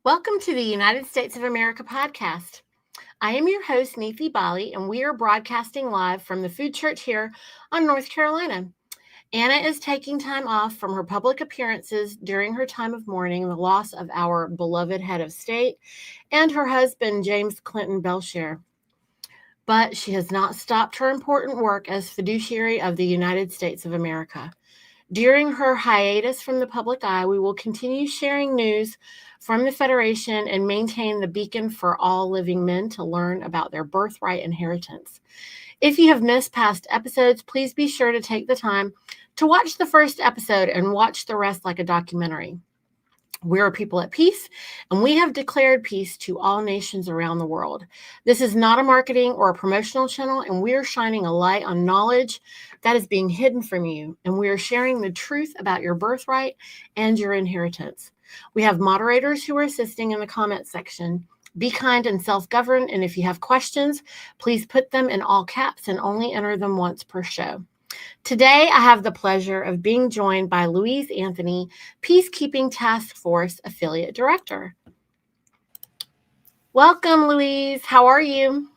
Welcome to the United States of America podcast. I am your host, Niti, and we are broadcasting live from the Food Church here on North Carolina. Anna is taking time off from her public appearances during her time of mourning the loss of our beloved head of state and her husband, James Clinton Belshare. But she has not stopped her important work as fiduciary of the United States of America. During her hiatus from the public eye, we will continue sharing news from the Federation and maintain the beacon for all living men to learn about their birthright inheritance. If you have missed past episodes, please be sure to take the time to watch the first episode and watch the rest like a documentary. We are people at peace, and we have declared peace to all nations around the world. This is not a marketing or a promotional channel, and we are shining a light on knowledge that is being hidden from you, and we are sharing the truth about your birthright and your inheritance. We have moderators who are assisting in the comment section. Be kind and self-govern, and if you have questions, please put them in all caps and only enter them once per show. Today, I have the pleasure of being joined by Louise Anthony, Peacekeeping Task Force Affiliate Director. Welcome, Louise. How are you?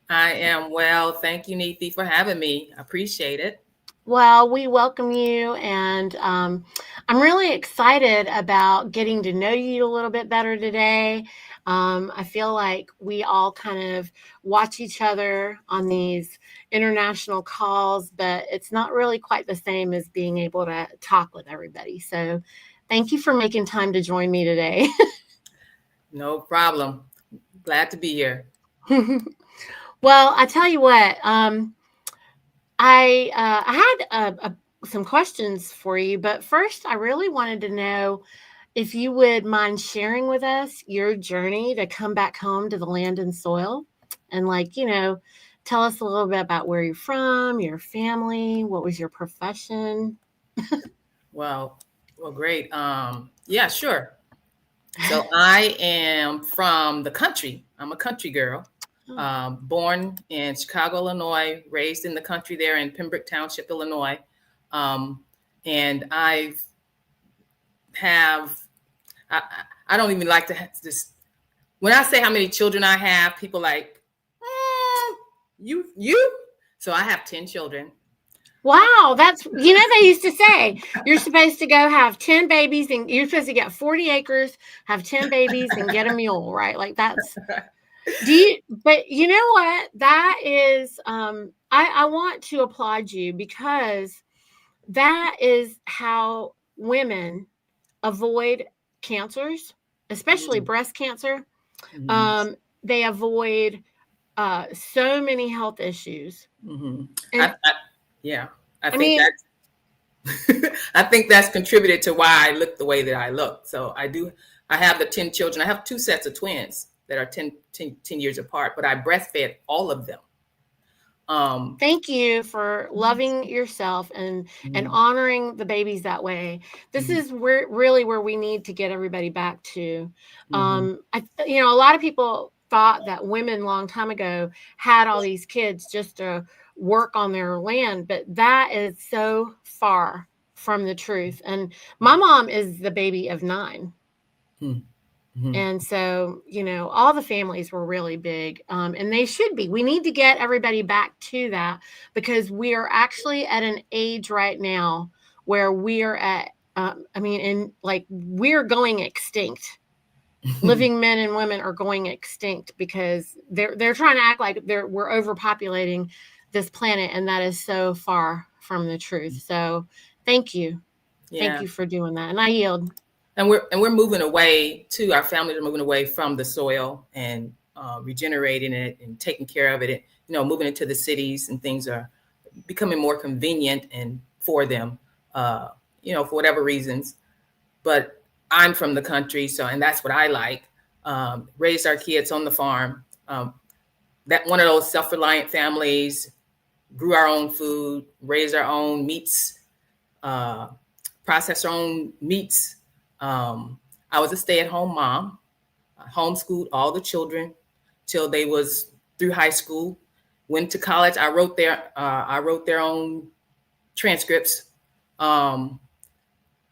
I am well. Thank you, Niti, for having me. I appreciate it. Well, we welcome you, and I'm really excited about getting to know you a little bit better today. I feel like we all kind of watch each other on these international calls, but it's not really quite the same as being able to talk with everybody. So thank you for making time to join me today. No problem. Glad to be here. Well, I tell you what, I had some questions for you, but first I really wanted to know if you would mind sharing with us your journey to come back home to the land and soil and tell us a little bit about where you're from, your family, what was your profession? Well, great. Yeah, sure. So I am from the country. I'm a country girl. Born in Chicago, Illinois, raised in the country there in Pembroke Township, Illinois. And I don't even like to just, when I say how many children I have, people like, you? So I have 10 children. Wow, that's, they used to say you're supposed to go have 10 babies and you're supposed to get 40 acres, have 10 babies and get a mule, right? Like that's, but you know what? That is, I want to applaud you because that is how women avoid cancers, especially breast cancer. They avoid so many health issues. I think that's contributed to why I look the way that I look. So I have the 10 children. I have 2 sets of twins that are 10 years apart, but I breastfed all of them. Thank you for loving yourself and honoring the babies that way. This is really where we need to get everybody back to. A lot of people thought that women long time ago had all these kids just to work on their land, but that is so far from the truth. And my mom is the baby of 9. And so, all the families were really big, and they should be. We need to get everybody back to that because we are actually at an age right now where we are at, we're going extinct. Living men and women are going extinct because they're trying to act like we're overpopulating this planet, and that is so far from the truth. So thank you. Yeah. Thank you for doing that. And I yield. And we're moving away too. Our families are moving away from the soil and regenerating it and taking care of it. And, moving into the cities, and things are becoming more convenient and for them, for whatever reasons. But I'm from the country, and that's what I like. Raised our kids on the farm. That one of those self-reliant families, grew our own food, raised our own meats, processed our own meats. I was a stay-at-home mom. I homeschooled all the children till they was through high school. Went to college. I wrote their own transcripts.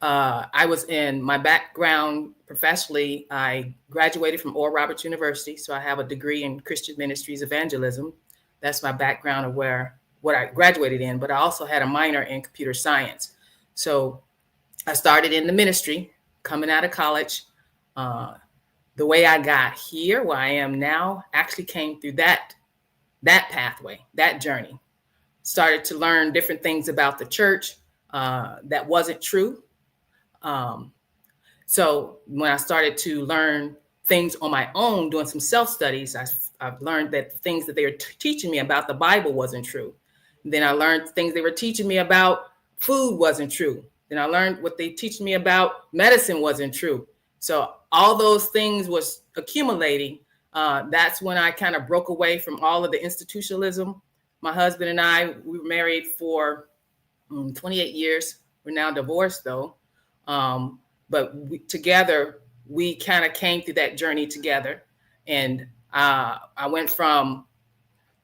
I was in my background professionally. I graduated from Oral Roberts University, so I have a degree in Christian Ministries Evangelism. That's my background of what I graduated in, but I also had a minor in computer science. So I started in the ministry coming out of college. The way I got here, where I am now, actually came through that pathway, that journey. Started to learn different things about the church that wasn't true. So when I started to learn things on my own, doing some self-studies, I've learned that the things that they were teaching me about the Bible wasn't true. And then I learned things they were teaching me about food wasn't true. Then I learned what they teach me about medicine wasn't true. So all those things was accumulating. That's when I kind of broke away from all of the institutionalism. My husband and I, we were married for 28 years. We're now divorced though. But together, we kind of came through that journey together. And I went from,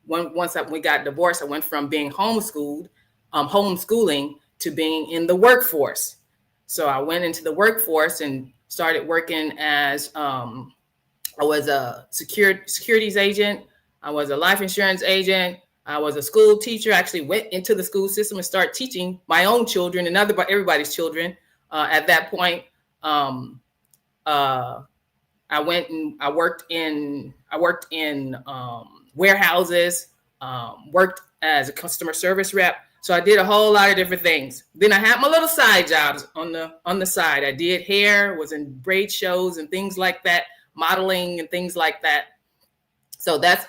once we got divorced, I went from being homeschooling to being in the workforce. So I went into the workforce and started working as, I was a securities agent. I was a life insurance agent. I was a school teacher. I actually went into the school system and started teaching my own children and everybody's children. At that point, I went and I worked in warehouses, worked as a customer service rep. So I did a whole lot of different things. Then I had my little side jobs on the side. I did hair, was in braid shows and things like that, modeling and things like that. So that's,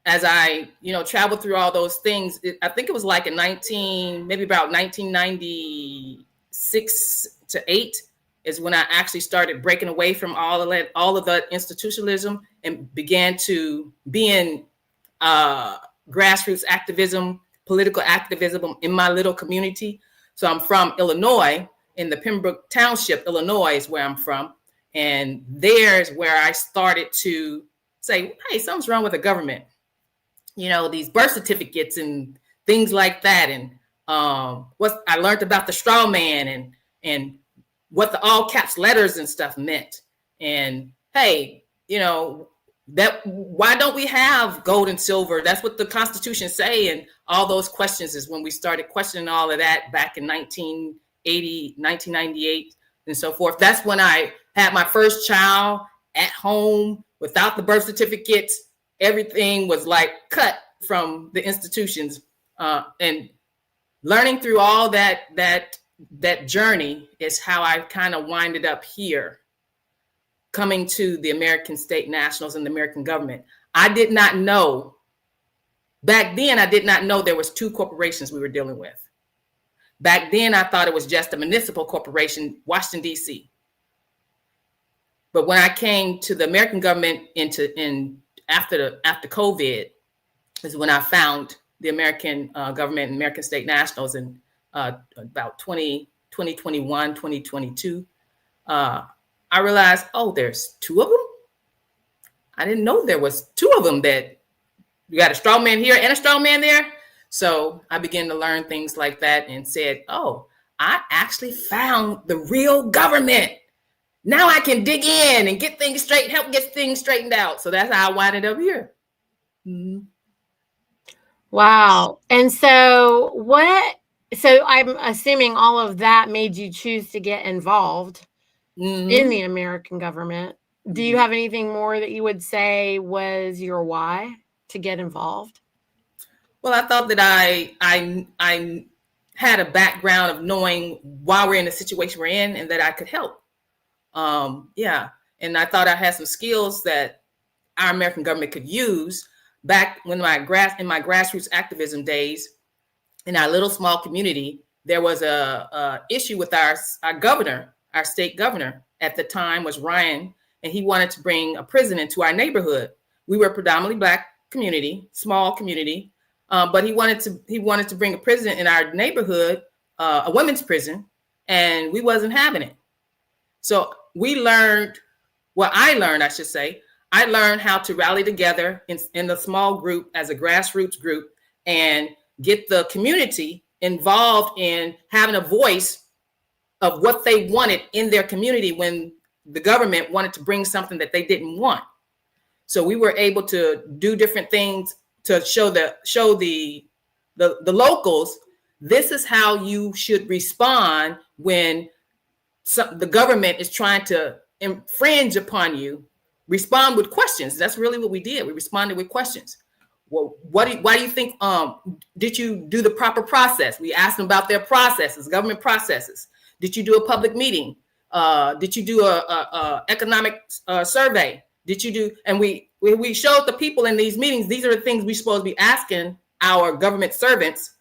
as I, traveled through all those things, I think it was like maybe about 1996 to 8 is when I actually started breaking away from all of that institutionalism and began to be in grassroots activism, political activism in my little community. So I'm from Illinois, in the Pembroke Township, Illinois is where I'm from. And there's where I started to say, hey, something's wrong with the government. These birth certificates and things like that. And what I learned about the straw man and what the all caps letters and stuff meant. And hey, that why don't we have gold and silver? That's what the Constitution say. And all those questions is when we started questioning all of that back in 1980, 1998 and so forth. That's when I had my first child at home without the birth certificates. Everything was like cut from the institutions, and learning through all that journey is how I kind of winded up here, coming to the American State Nationals and the American government. I did not know back then. I did not know there was 2 corporations we were dealing with. Back then, I thought it was just a municipal corporation, Washington D.C. But when I came to the American government after COVID is when I found the American government and American State Nationals in about 2021, 2022. I realized, there's 2 of them. I didn't know there was 2 of them, that you got a straw man here and a straw man there. So I began to learn things like that and said, I actually found the real government. Now I can dig in and get things straight, help get things straightened out. So that's how I winded up here. Mm-hmm. Wow. And so I'm assuming all of that made you choose to get involved in the American government. Do you have anything more that you would say was your why to get involved? Well, I thought that I had a background of knowing why we're in the situation we're in and that I could help. And I thought I had some skills that our American government could use. Back when in my grassroots activism days, in our little small community, there was a issue with our governor, our state governor at the time was Ryan, and he wanted to bring a prison into our neighborhood. We were a predominantly Black community, small community, but he wanted to bring a prison in our neighborhood, a women's prison, and we wasn't having it. So I learned how to rally together in a small group as a grassroots group and get the community involved in having a voice of what they wanted in their community when the government wanted to bring something that they didn't want. So we were able to do different things to show the locals, this is how you should respond when the government is trying to infringe upon you. Respond with questions. That's really what we did. We responded with questions. Well, why do you think, did you do the proper process? We asked them about their processes, government processes. Did you do a public meeting? Did you do a economic survey? Did you do, and we showed the people in these meetings, these are the things we're supposed to be asking our government servants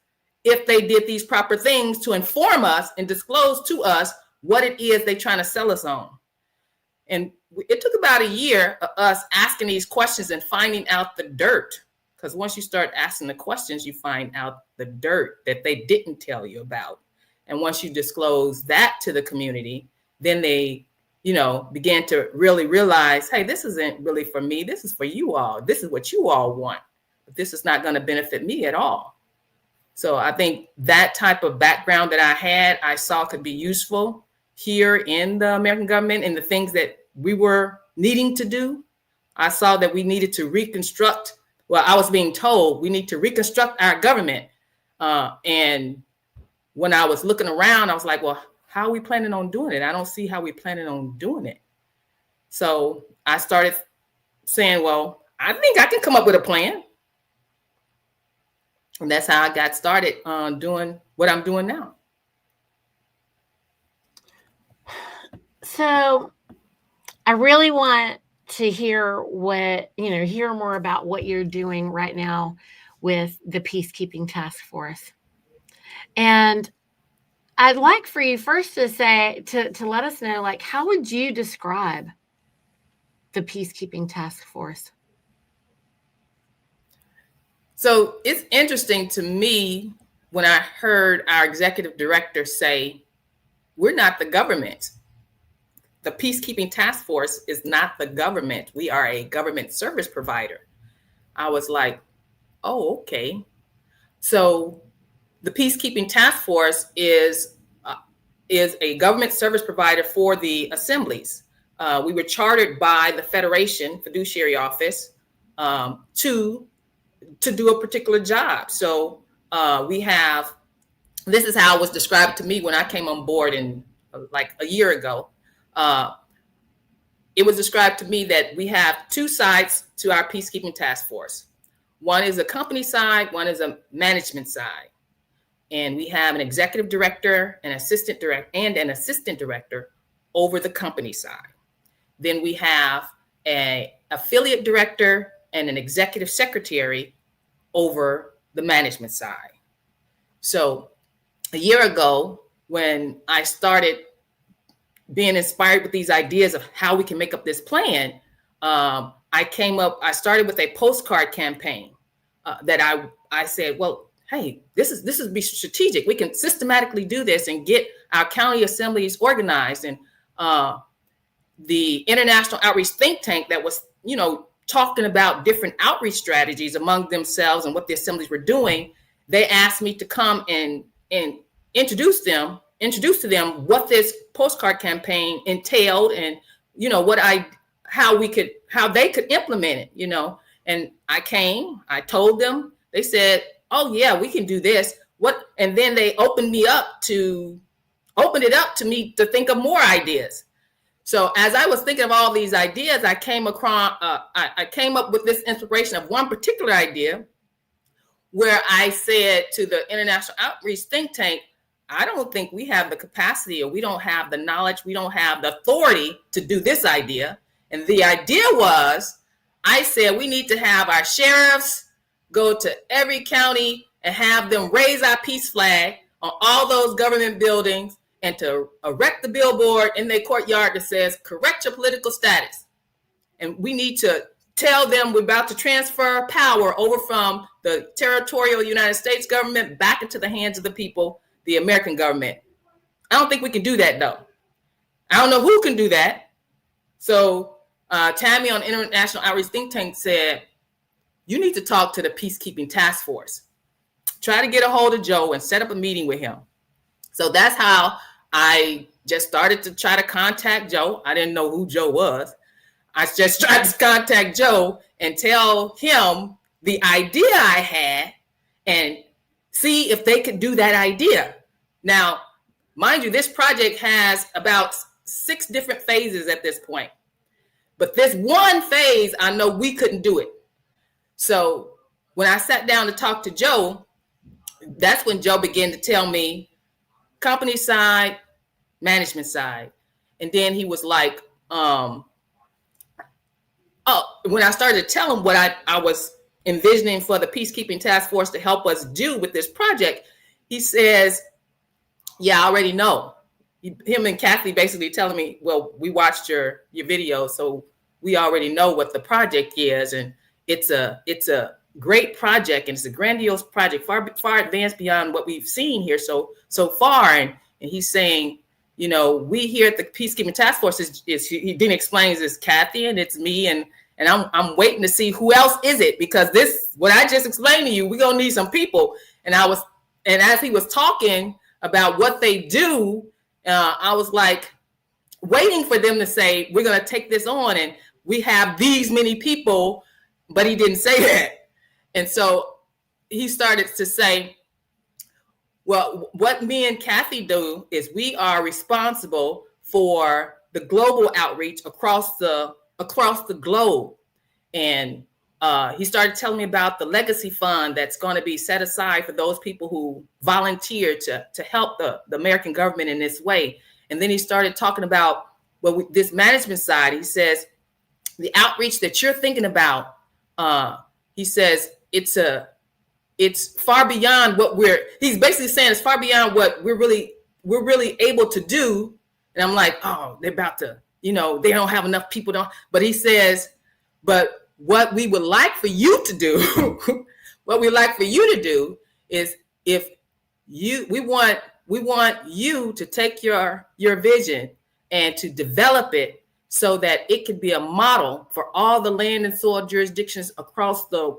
if they did these proper things to inform us and disclose to us what it is they're trying to sell us on. And it took about a year of us asking these questions and finding out the dirt. Because once you start asking the questions, you find out the dirt that they didn't tell you about. And once you disclose that to the community, then they, began to really realize, hey, this isn't really for me. This is for you all. This is what you all want. But this is not going to benefit me at all. So I think that type of background that I had, I saw could be useful here in the American government and the things that we were needing to do. I saw that we needed to reconstruct. Well, I was being told we need to reconstruct our government. And when I was looking around, I was like, well, how are we planning on doing it? I don't see how we're planning on doing it. So I started saying, well, I think I can come up with a plan. And that's how I got started doing what I'm doing now. So I really want to hear hear more about what you're doing right now with the Peacekeeping Task Force. And I'd like for you first to say, to let us know, like, how would you describe the Peacekeeping Task Force? So it's interesting to me when I heard our executive director say, we're not the government. The Peacekeeping Task Force is not the government. We are a government service provider. I was like, oh, okay. So the Peacekeeping Task Force is a government service provider for the assemblies. We were chartered by the Federation Fiduciary Office to do a particular job. So this is how it was described to me when I came on board in like a year ago. It was described to me that we have two sides to our Peacekeeping Task Force. One is a company side, one is a management side. And we have an executive director, an assistant director over the company side. Then we have an affiliate director and an executive secretary over the management side. So a year ago, when I started being inspired with these ideas of how we can make up this plan, I started with a postcard campaign that I said, well, hey, this is be strategic. We can systematically do this and get our county assemblies organized. And the International Outreach Think Tank that was, talking about different outreach strategies among themselves and what the assemblies were doing, they asked me to come and introduce to them what this postcard campaign entailed and, how they could implement it, And I came, I told them, they said, oh yeah, we can do this. And then they opened it up to me to think of more ideas. So as I was thinking of all these ideas, I came up with this inspiration of one particular idea where I said to the International Outreach Think Tank, I don't think we have the capacity, or we don't have the knowledge, we don't have the authority to do this idea. And the idea was, I said, we need to have our sheriffs go to every county and have them raise our peace flag on all those government buildings and to erect the billboard in their courtyard that says, correct your political status. And we need to tell them we're about to transfer power over from the territorial United States government back into the hands of the people, the American government. I don't think we can do that, though. I don't know who can do that. So Tammy on International Outreach Think Tank said, you need to talk to the Peacekeeping Task Force. Try to get a hold of Joe and set up a meeting with him. So that's how I just started to try to contact Joe. I didn't know who Joe was. I just tried to contact Joe and tell him the idea I had and see if they could do that idea. Now, mind you, this project has about 6 different phases at this point. But this one phase, I know we couldn't do it. So when I sat down to talk to Joe, that's when Joe began to tell me company side, management side. And then he was like, when I started to tell him what I was envisioning for the peacekeeping task force to help us do with this project, he says, yeah, I already know. Him and Kathy basically telling me, well, we watched your video, so we already know what the project is, and it's a great project, and it's a grandiose project, far advanced beyond what we've seen here so far. And he's saying, you know, we here at the peacekeeping task force is he then explains it's Kathy and it's me, and I'm waiting to see who else is it, because this what I just explained to you, we're gonna need some people. And as he was talking about what they do, I was like waiting for them to say, we're going to take this on and we have these many people, but he didn't say that. And so he started to say, well, what me and Kathy do is we are responsible for the global outreach across the globe. And he started telling me about the legacy fund that's going to be set aside for those people who volunteer to help the American government in this way. And then he started talking about, well, this management side. He says, the outreach that you're thinking about, he says, it's far beyond what he's basically saying it's far beyond what we're really able to do. And I'm like, oh, they're about to, they don't have enough people. But he says, but what we would like for you to do, is we want you to take your vision and to develop it so that it could be a model for all the land and soil jurisdictions across the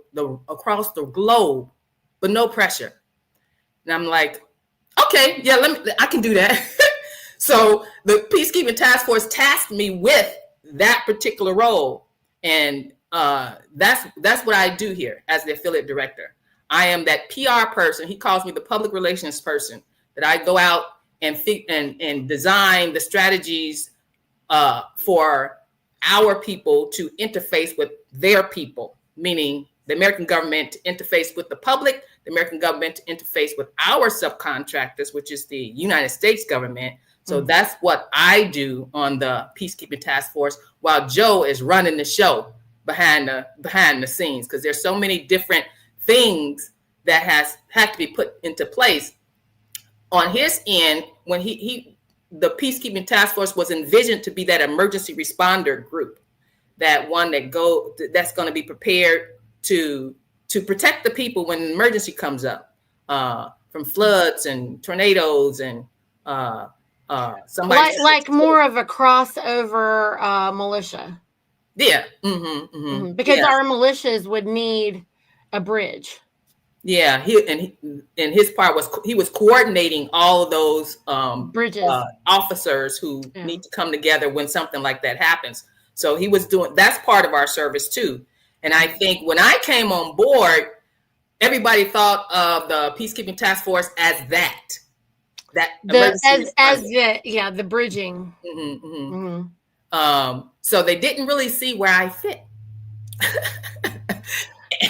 globe, but no pressure. And I'm like, okay, yeah, I can do that. So the peacekeeping task force tasked me with that particular role, and that's what I do here as the affiliate director. I am that PR person. He calls me the public relations person, that I go out and design the strategies for our people to interface with their people, meaning the American government to interface with the public, the American government to interface with our subcontractors, which is the United States government. So that's what I do on the peacekeeping task force, while Joe is running the show behind the scenes, because there's so many different things that have to be put into place on his end. When the peacekeeping task force was envisioned to be that emergency responder group, that one that's going to be prepared to protect the people when an emergency comes up, from floods and tornadoes and somebody like more of a crossover militia. Yeah. Because our militias would need a bridge. Yeah, his part was he was coordinating all of those bridges, officers who need to come together when something like that happens. So he was doing, that's part of our service too. And I think when I came on board, everybody thought of the peacekeeping task force as the bridging. So they didn't really see where I fit.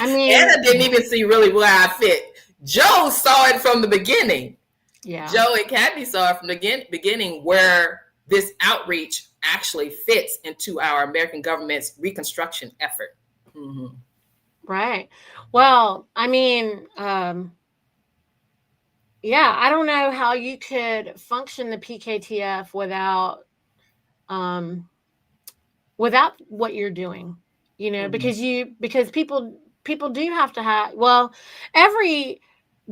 I mean, Anna didn't even see really where I fit. Joe saw it from the beginning. Yeah. Joe and Kathy saw it from the beginning where this outreach actually fits into our American government's reconstruction effort. Right. Well, I mean, I don't know how you could function the PKTF without what you're doing, because people do have to have, every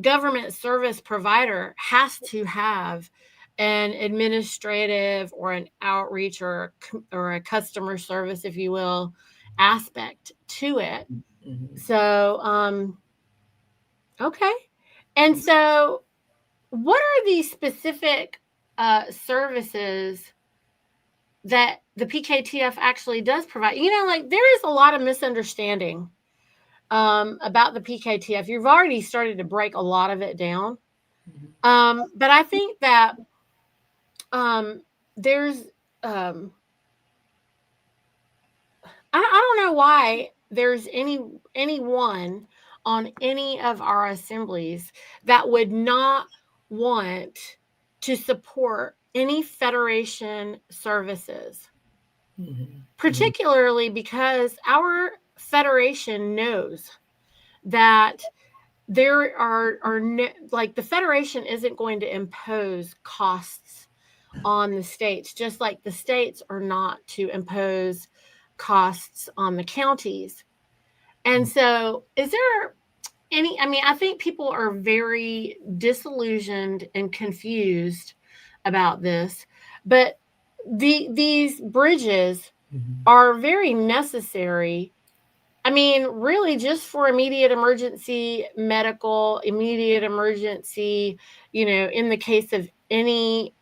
government service provider has to have an administrative or an outreach or a customer service, if you will, aspect to it. So, okay. And so what are the specific services that the PKTF actually does provide. Like there is a lot of misunderstanding about the PKTF. You've already started to break a lot of it down. But I think that there's, I don't know why there's anyone on any of our assemblies that would not want to support any Federation services, particularly because our Federation knows that there are no, like the Federation isn't going to impose costs on the states, just like the states are not to impose costs on the counties. And so, is there any? I mean, I think people are very disillusioned and confused about this, but these bridges are very necessary. I mean, really, just for immediate emergency medical, immediate emergency, in the case of any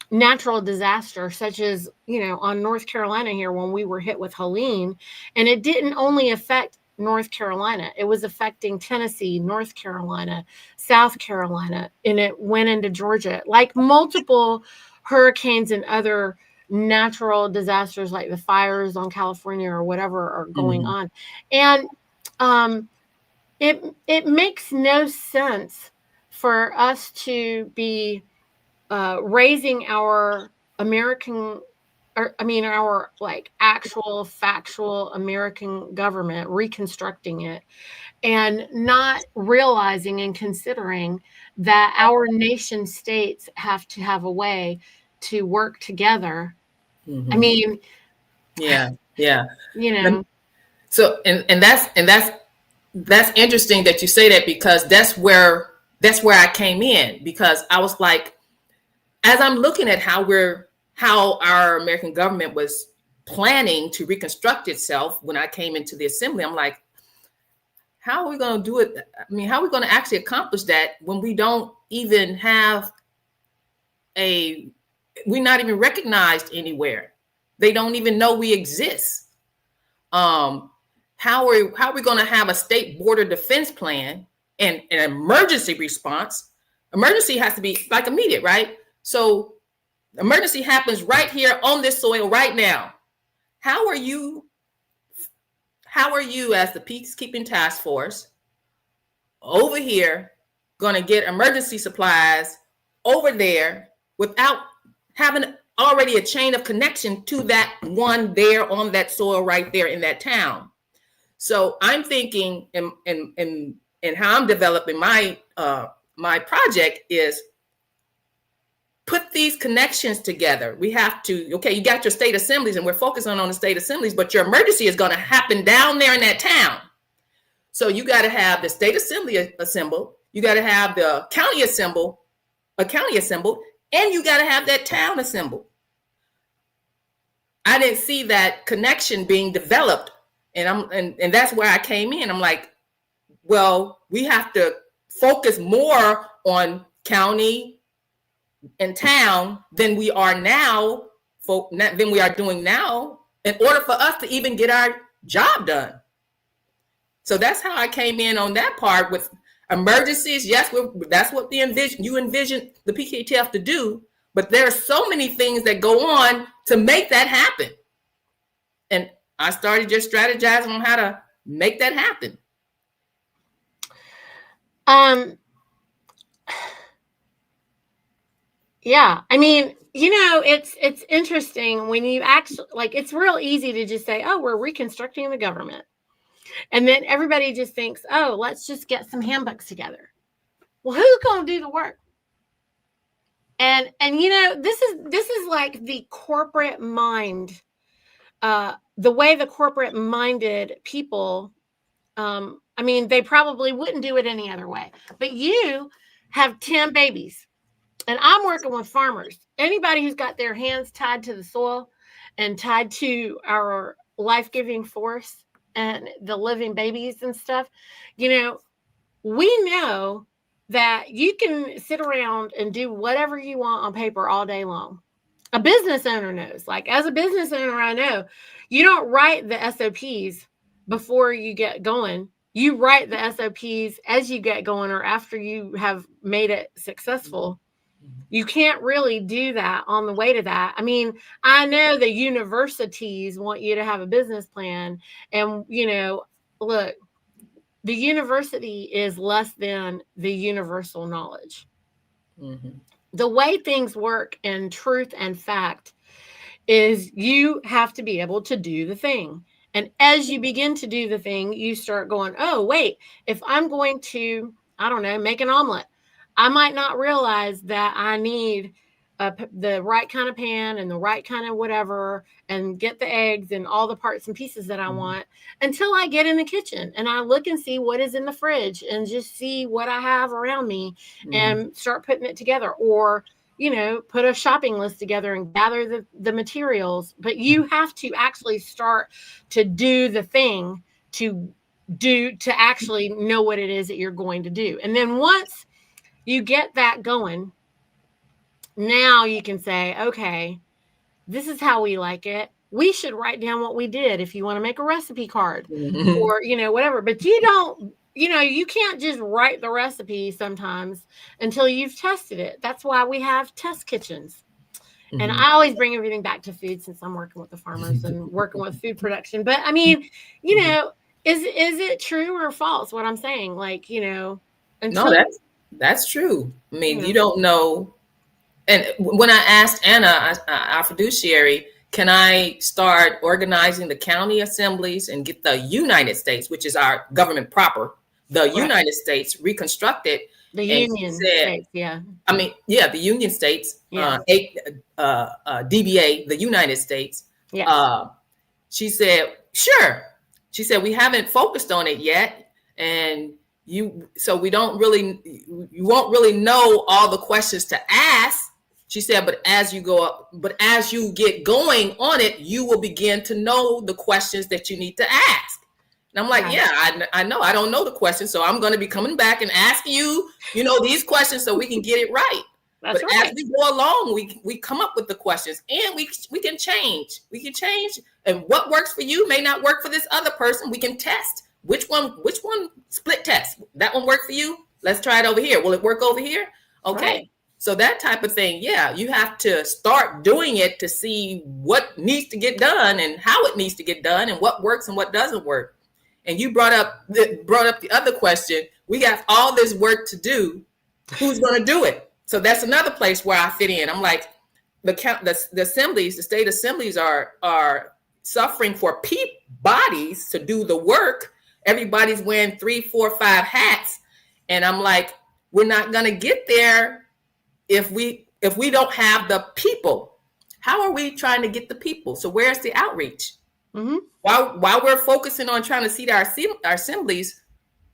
natural disaster, such as, on North Carolina here when we were hit with Helene. And it didn't only affect North Carolina, it was affecting Tennessee, North Carolina, South Carolina, and it went into Georgia. Like multiple hurricanes and other natural disasters like the fires on California or whatever are going on. And it makes no sense for us to be raising our American, our like actual factual American government, reconstructing it, and not realizing and considering that our nation states have to have a way to work together. I mean, yeah. you know, So and that's interesting that you say that, because that's where I came in, because I was like, as I'm looking at how our American government was planning to reconstruct itself when I came into the assembly, I'm like, how are we going to do it? I mean, how are we going to actually accomplish that when we don't even have we're not even recognized anywhere? They don't even know we exist. How are we going to have a state border defense plan and an emergency response? Emergency has to be like immediate, right? So emergency happens right here on this soil right now. How are you as the peacekeeping task force over here going to get emergency supplies over there without having already a chain of connection to that one there on that soil right there in that town? So I'm thinking, and how I'm developing my my project is put these connections together. We have to, okay, you got your state assemblies and we're focusing on the state assemblies, but your emergency is going to happen down there in that town. So you got to have the state assembly assembled, you got to have the county assembled, and you got to have that town assembled. I didn't see that connection being developed. And that's where I came in. I'm like, well, we have to focus more on county and town than we are doing now in order for us to even get our job done. So that's how I came in on that part with emergencies. Yes, that's what you envision the PKTF to do, but there are so many things that go on to make that happen. And I started just strategizing on how to make that happen. Yeah, I mean, it's interesting when you actually, like, it's real easy to just say, oh, we're reconstructing the government. And then everybody just thinks, oh, let's just get some handbooks together. Well, who's going to do the work? And this is like the corporate mind, the way the corporate minded people, I mean, they probably wouldn't do it any other way. But you have 10 babies. And I'm working with farmers. Anybody who's got their hands tied to the soil and tied to our life-giving force and the living babies and stuff, we know that you can sit around and do whatever you want on paper all day long. A business owner knows. Like, as a business owner, I know you don't write the SOPs before you get going. You write the SOPs as you get going or after you have made it successful. You can't really do that on the way to that. I mean, I know the universities want you to have a business plan, and look, the university is less than the universal knowledge. Mm-hmm. The way things work in truth and fact is you have to be able to do the thing. And as you begin to do the thing, you start going, oh, wait, if I'm going to, I don't know, make an omelet, I might not realize that I need the right kind of pan and the right kind of whatever and get the eggs and all the parts and pieces that I want until I get in the kitchen and I look and see what is in the fridge and just see what I have around me Mm-hmm. and start putting it together. Or put a shopping list together and gather the materials. But you have to actually start to do the thing to actually know what it is that you're going to do. And then once you get that going, now you can say, okay, this is how we like it. We should write down what we did if you want to make a recipe card Mm-hmm. or, whatever. But you don't, you can't just write the recipe sometimes until you've tested it. That's why we have test kitchens. And Mm-hmm. I always bring everything back to food since I'm working with the farmers and working with food production. But I mean, is it true or false what I'm saying? Like, No, until that's true. I you mean, you know, don't know. And when I asked Anna, our fiduciary, can I start organizing the county assemblies and get the United States, which is our government proper, the right, United States reconstructed? the And she Union said, States, yeah, I mean, yeah, the Union States, yes, DBA, the United States. yes, Uh, she said, sure. She said, we haven't focused on it yet. And so we don't really, you won't really know all the questions to ask. She said, but as you go up, but as you get going on it, you will begin to know the questions that you need to ask. And I'm like, right. yeah, I know I don't know the questions. So I'm going to be coming back and asking you, these questions so we can get it right. That's But as right. we go along, we come up with the questions and we can change. We can change. And what works for you may not work for this other person. We can test. Which one split test? That one work for you? Let's try it over here. Will it work over here? Okay. Right. So that type of thing, yeah, you have to start doing it to see what needs to get done and how it needs to get done and what works and what doesn't work. And you brought up the other question. We got all this work to do. Who's going to do it? So that's another place where I fit in. I'm like, the assemblies, the state assemblies are suffering for bodies to do the work. Everybody's wearing 3, 4, 5 hats, and I'm like, we're not going to get there if we don't have the people. How are we trying to get the people? So where's the outreach? Mm-hmm. While we're focusing on trying to seat our assemblies,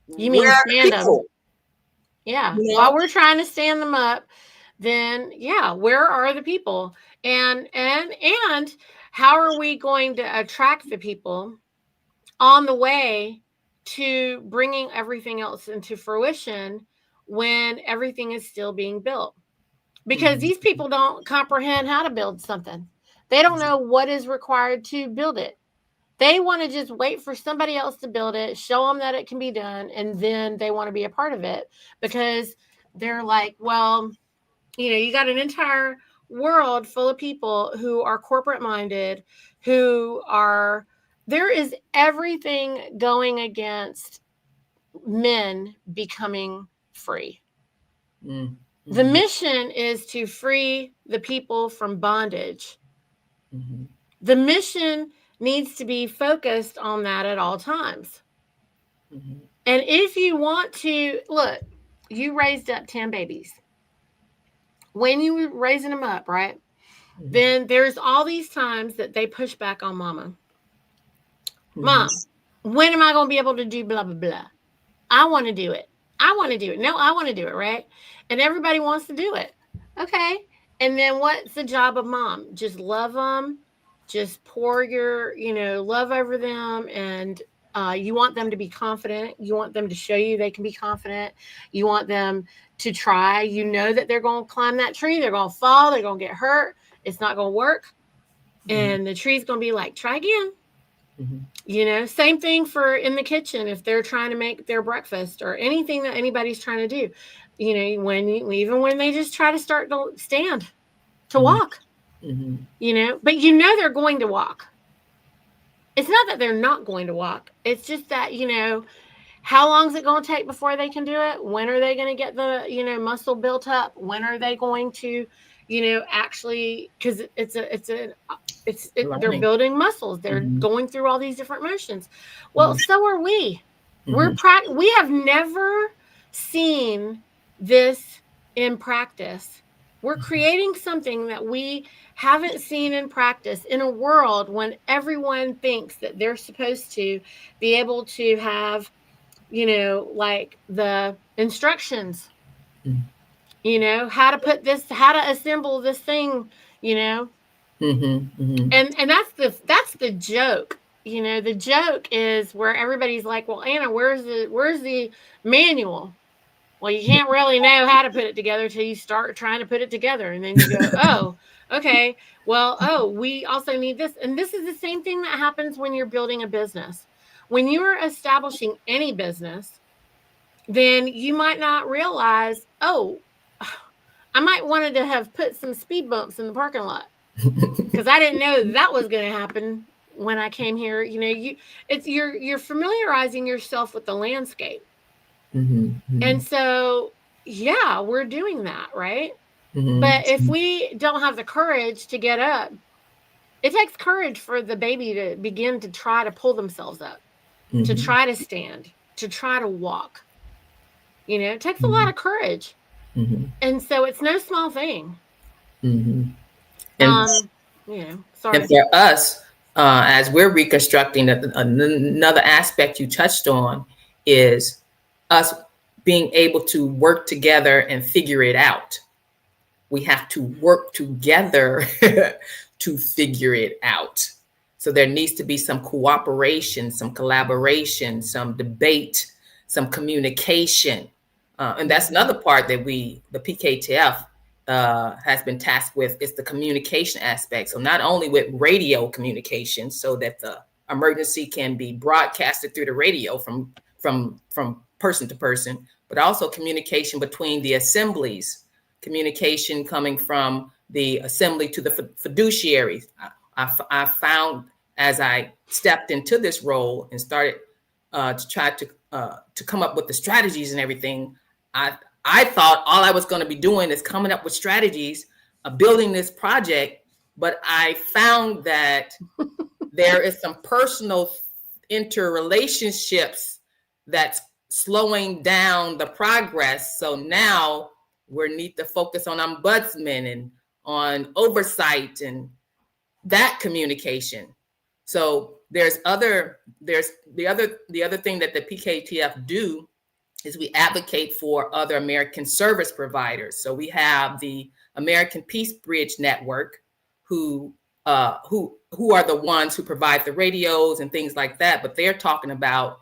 You where mean are the stand them? people? Yeah. You While know? we're trying to stand them up, then yeah, where are the people? And how are we going to attract the people on the way to bringing everything else into fruition when everything is still being built? Because Mhm. these people don't comprehend how to build something. They don't know what is required to build it. They want to just wait for somebody else to build it, show them that it can be done, and then they want to be a part of it because they're like, well, you got an entire world full of people who are corporate minded, there is everything going against men becoming free. Mm, The mhm, mission is to free the people from bondage. mhm, The mission needs to be focused on that at all times. mhm, And if you want to look, you raised up 10 babies. When you were raising them up, right? mhm, Then there's all these times that they push back on mama. mhm, Mom, when am I going to be able to do blah, blah, blah? I want to do it. I want to do it. No, I want to do it, right? And everybody wants to do it. Okay. And then what's the job of mom? Just love them, just pour your, love over them and You want them to be confident. You want them to show you they can be confident. You want them to try. You know that they're going to climb that tree. They're going to fall. They're going to get hurt. It's not going to work. Mm-hmm. And the tree's going to be like, try again. Mm-hmm. Same thing for in the kitchen if they're trying to make their breakfast or anything that anybody's trying to do. Even when they just try to start to stand to walk, Mm-hmm. but they're going to walk. It's not that they're not going to walk. It's just that, how long is it going to take before they can do it? When are they going to get the, muscle built up? When are they going to, actually, because they're Learning. building muscles. They're Mm-hmm. going through all these different motions. Well, Mm-hmm. so are we. Mm-hmm. We have never seen this in practice. We're creating something that we haven't seen in practice in a world when everyone thinks that they're supposed to be able to have, like the instructions, how to put this, how to assemble this thing, Mm-hmm. Mm-hmm. and that's the joke. The joke is where everybody's like, well, Anna, where's the manual? Well, you can't really know how to put it together till you start trying to put it together. And then you go, oh, okay. Well, we also need this. And this is the same thing that happens when you're building a business. When you're establishing any business, then you might not realize, oh, I might wanted to have put some speed bumps in the parking lot because I didn't know that was going to happen when I came here. You're familiarizing yourself with the landscape. Mm-hmm. And so, yeah, we're doing that, right? But if Mm-hmm. we don't have the courage to get up, it takes courage for the baby to begin to try to pull themselves up, to Mm-hmm. try to stand, to try to walk. It takes a lot of courage. Mm-hmm. And so it's no small thing. Mm-hmm. And Um, and sorry. for us, as we're reconstructing, another aspect you touched on is us being able to work together and figure it out. We have to work together to figure it out. So there needs to be some cooperation, some collaboration, some debate, some communication. And that's another part that the PKTF has been tasked with, is the communication aspect. So not only with radio communication, so that the emergency can be broadcasted through the radio from person to person, but also communication between the assemblies, communication coming from the assembly to the fiduciaries. I found, as I stepped into this role and started to try to come up with the strategies and everything, I thought all I was going to be doing is coming up with strategies, building this project, but I found that there is some personal interrelationships that's slowing down the progress. So now we need to focus on ombudsman and on oversight and that communication. So there's the other thing that the PKTF do is we advocate for other American service providers. So we have the American Peace Bridge Network, who are the ones who provide the radios and things like that. But they're talking about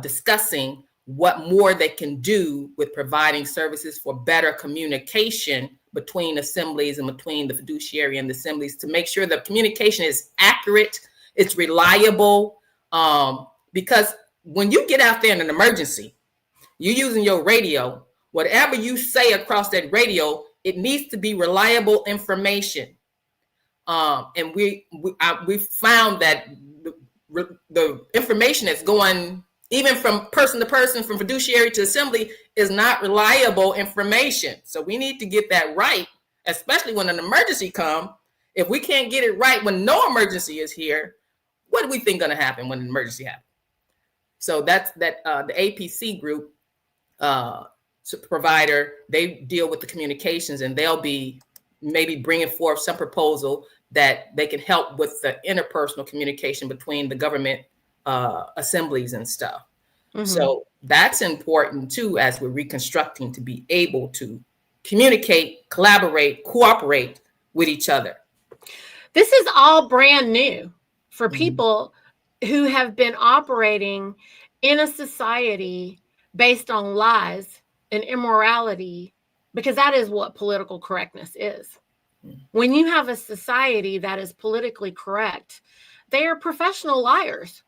discussing what more they can do with providing services for better communication between assemblies and between the fiduciary and the assemblies, to make sure the communication is accurate, it's reliable. Because when you get out there in an emergency, you're using your radio. Whatever you say across that radio, it needs to be reliable information. And we found that the information that's going even from person to person, from fiduciary to assembly, is not reliable information. So we need to get that right, especially when an emergency comes. If we can't get it right when no emergency is here, what do we think going to happen when an emergency happens? So that's the APC group provider. They deal with the communications, and they'll be maybe bringing forth some proposal that they can help with the interpersonal communication between the government assemblies and stuff. Mm-hmm. So that's important too, as we're reconstructing, to be able to communicate, collaborate, cooperate with each other. This is all brand new for people who have been operating in a society based on lies and immorality, because that is what political correctness is. When you have a society that is politically correct, they are professional liars.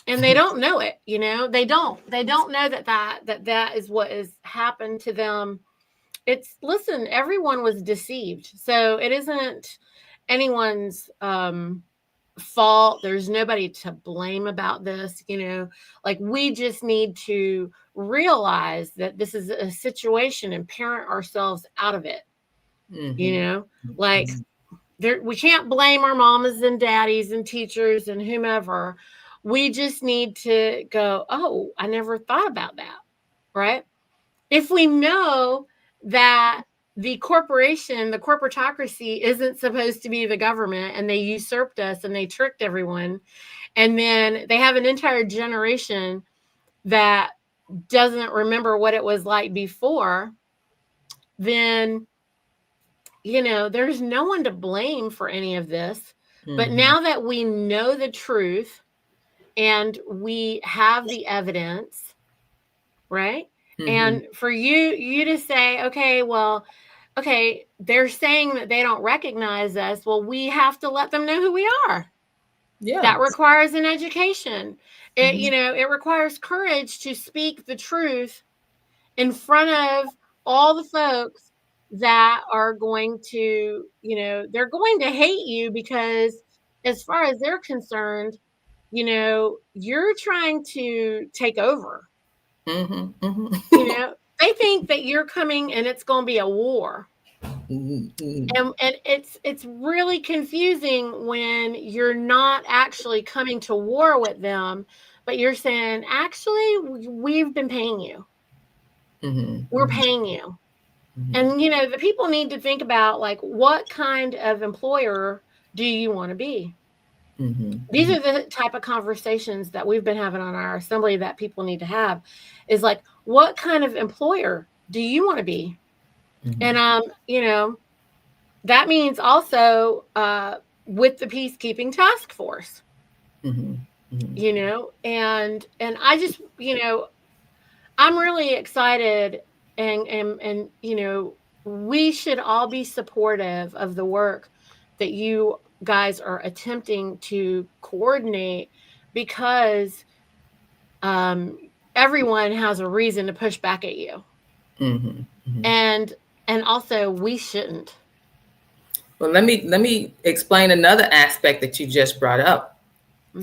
And they don't know it, they don't know that is what has happened to them. Listen, everyone was deceived, so it isn't anyone's fault. There's nobody to blame about this. Like, we just need to realize that this is a situation and parent ourselves out of it. Like, we can't blame our mamas and daddies and teachers and whomever. We just need to go, oh, I never thought about that, right? If we know that the corporatocracy isn't supposed to be the government, and they usurped us and they tricked everyone, and then they have an entire generation that doesn't remember what it was like before, then there's no one to blame for any of this. But now that we know the truth and we have the evidence, right? And for you to say, okay, they're saying that they don't recognize us. Well, we have to let them know who we are. Yeah. That requires an education. It requires courage to speak the truth in front of all the folks that are going to, they're going to hate you, because as far as they're concerned, you're trying to take over. They think that you're coming and it's going to be a war. And it's really confusing when you're not actually coming to war with them, but you're saying, actually, we've been paying you. We're paying you. And, the people need to think about, like, what kind of employer do you want to be? These are the type of conversations that we've been having on our assembly that people need to have, is like, what kind of employer do you want to be? And, that means also with the peacekeeping task force, and I just, I'm really excited, and we should all be supportive of the work that you guys are attempting to coordinate, because everyone has a reason to push back at you. And also, we shouldn't. Well, let me explain another aspect that you just brought up,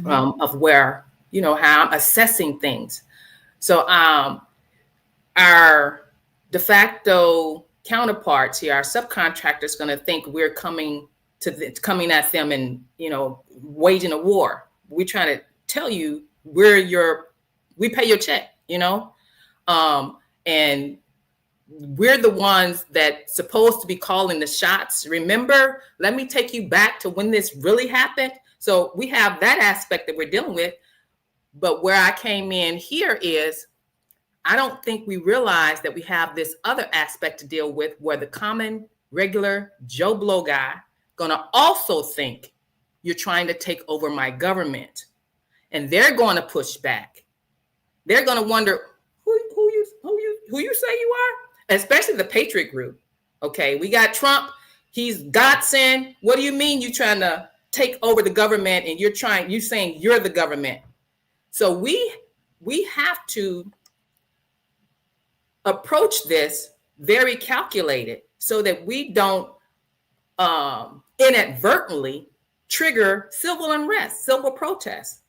of where, how I'm assessing things. So our de facto counterparts here, our subcontractors, going to think we're coming at them and, waging a war. We're trying to tell you we pay your check, and we're the ones that supposed to be calling the shots. Remember, let me take you back to when this really happened. So we have that aspect that we're dealing with. But where I came in here is, I don't think we realize that we have this other aspect to deal with, where the common, regular Joe Blow guy gonna also think you're trying to take over my government, and they're going to push back. They're going to wonder who you say you are, especially the Patriot group. Okay, we got Trump. He's godsend. What do you mean you trying to take over the government, and you saying you're the government? So we have to approach this very calculated, so that we don't inadvertently trigger civil unrest, civil protests.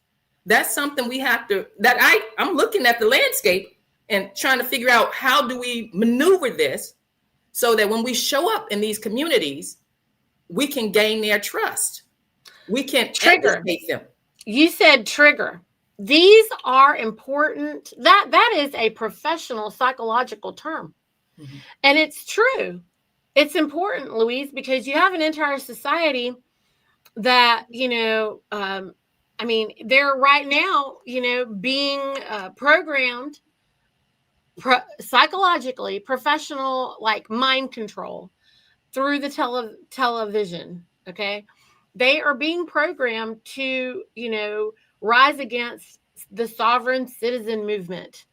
That's something we have to, I'm looking at the landscape and trying to figure out, how do we maneuver this so that when we show up in these communities, we can gain their trust. We can educate them. You said trigger. These are important. That is a professional psychological term. And it's true. It's important, Louise, because you have an entire society that, they're right now, being programmed psychologically, professional, like mind control through the television. Okay. They are being programmed to, rise against the sovereign citizen movement.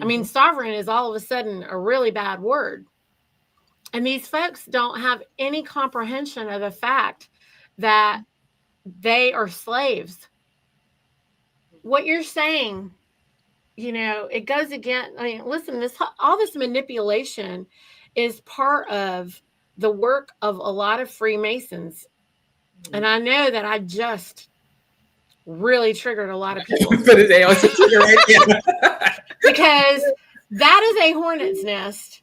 I mean, sovereign is all of a sudden a really bad word. And these folks don't have any comprehension of the fact that they are slaves. What you're saying, it goes against, I mean, listen, all this manipulation is part of the work of a lot of Freemasons. And I know that I just really triggered a lot of people. Because that is a hornet's nest.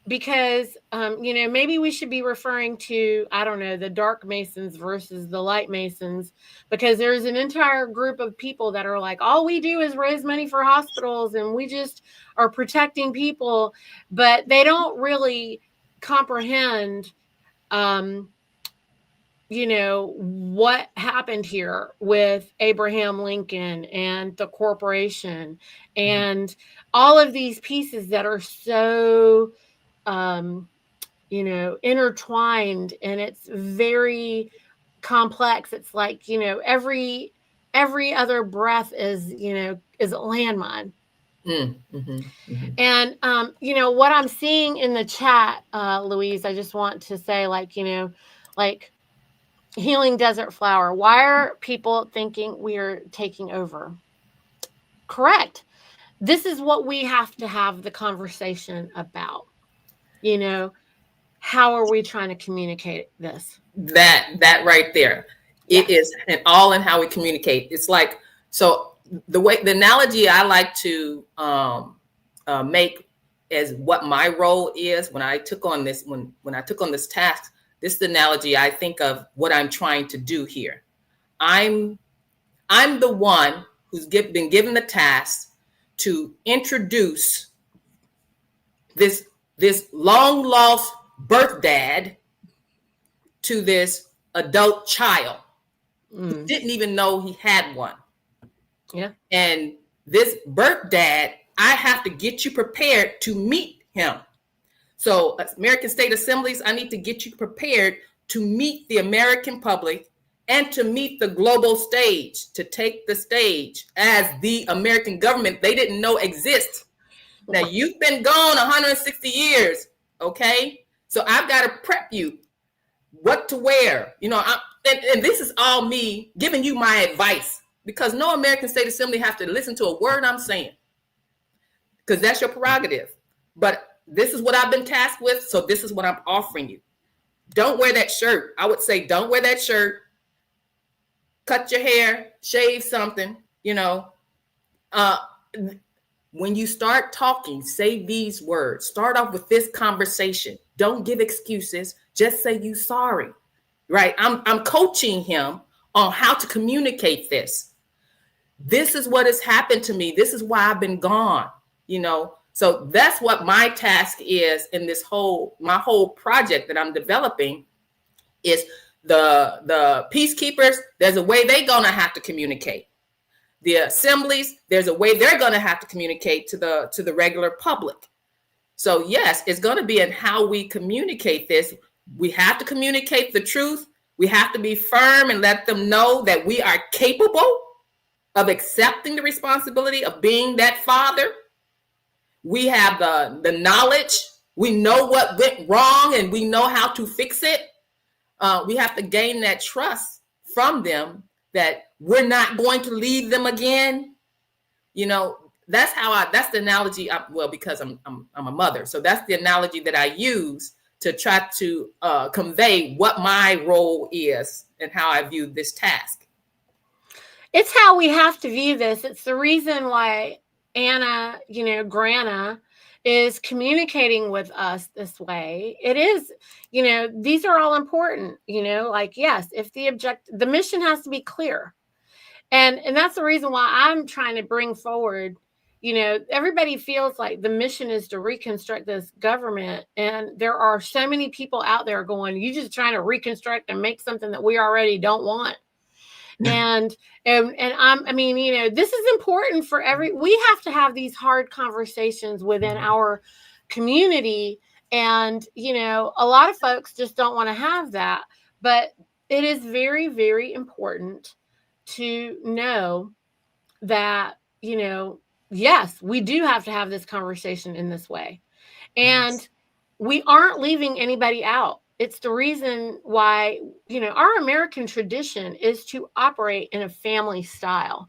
Because, maybe we should be referring to, I don't know, the dark Masons versus the light Masons, because there's an entire group of people that are like, all we do is raise money for hospitals and we just are protecting people, but they don't really comprehend, what happened here with Abraham Lincoln and the corporation and all of these pieces that are so intertwined, and it's very complex. It's like, every other breath is a landmine. And what I'm seeing in the chat, Louise, I just want to say, like Healing Desert Flower, why are people thinking we are taking over? Correct. This is what we have to have the conversation about. How are we trying to communicate this? That right there. It is all in how we communicate. It's like, so the analogy I like to make as what my role is when I took on this, when I took on this task, this is the analogy I think of what I'm trying to do here. I'm the one who's been given the task to introduce this long lost birth dad to this adult child who didn't even know he had one. Yeah. And this birth dad, I have to get you prepared to meet him. So American State Assemblies, I need to get you prepared to meet the American public and to meet the global stage, to take the stage as the American government they didn't know exists. Now, you've been gone 160 years, okay? So I've got to prep you what to wear. And this is all me giving you my advice, because no American State Assembly has to listen to a word I'm saying, because that's your prerogative. But this is what I've been tasked with, so this is what I'm offering you. Don't wear that shirt. I would say don't wear that shirt. Cut your hair, shave something, when you start talking, say these words. Start off with this conversation. Don't give excuses. Just say you sorry, right? I'm coaching him on how to communicate this. This is what has happened to me. This is why I've been gone, So that's what my task is in my whole project that I'm developing is the peacekeepers. There's a way they're going to have to communicate. The assemblies, there's a way they're going to have to communicate to the regular public. So yes, it's going to be in how we communicate this. We have to communicate the truth. We have to be firm and let them know that we are capable of accepting the responsibility of being that father. We have the knowledge. We know what went wrong and we know how to fix it. We have to gain that trust from them that we're not going to leave them again. That's that's the analogy. Because I'm a mother. So that's the analogy that I use to try to convey what my role is and how I view this task. It's how we have to view this. It's the reason why Anna, Grana, is communicating with us this way. It is, these are all important, yes, if the mission has to be clear. And that's the reason why I'm trying to bring forward, everybody feels like the mission is to reconstruct this government. And there are so many people out there going, you just trying to reconstruct and make something that we already don't want. And this is important for we have to have these hard conversations within our community. And, a lot of folks just don't want to have that, but it is very, very important to know that, yes, we do have to have this conversation in this way. And we aren't leaving anybody out. It's the reason why, our American tradition is to operate in a family style.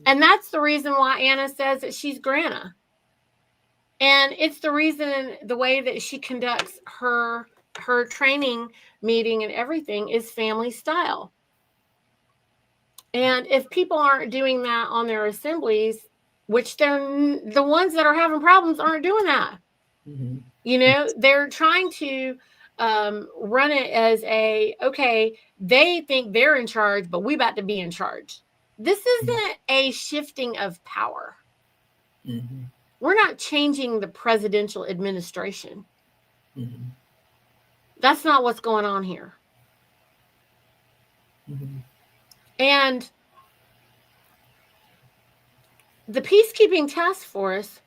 And that's the reason why Anna says that she's Grana. And it's the reason the way that she conducts her training meeting and everything is family style. And if people aren't doing that on their assemblies, which they're the ones that are having problems aren't doing that. They're trying to run it as okay, they think they're in charge, but we about to be in charge. This isn't a shifting of power. We're not changing the presidential administration. That's not what's going on here. And the peacekeeping task force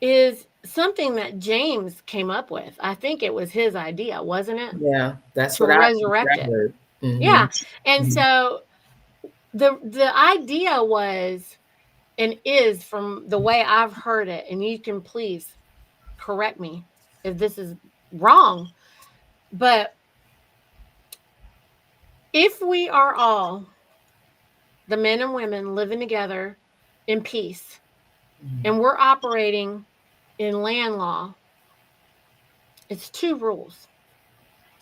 is something that James came up with. I think it was his idea, wasn't it? Yeah, that's to what resurrect I it. heard. Yeah. And so the idea was and is, from the way I've heard it, and you can please correct me if this is wrong, but if we are all, the men and women, living together in peace, and we're operating in land law, it's two rules.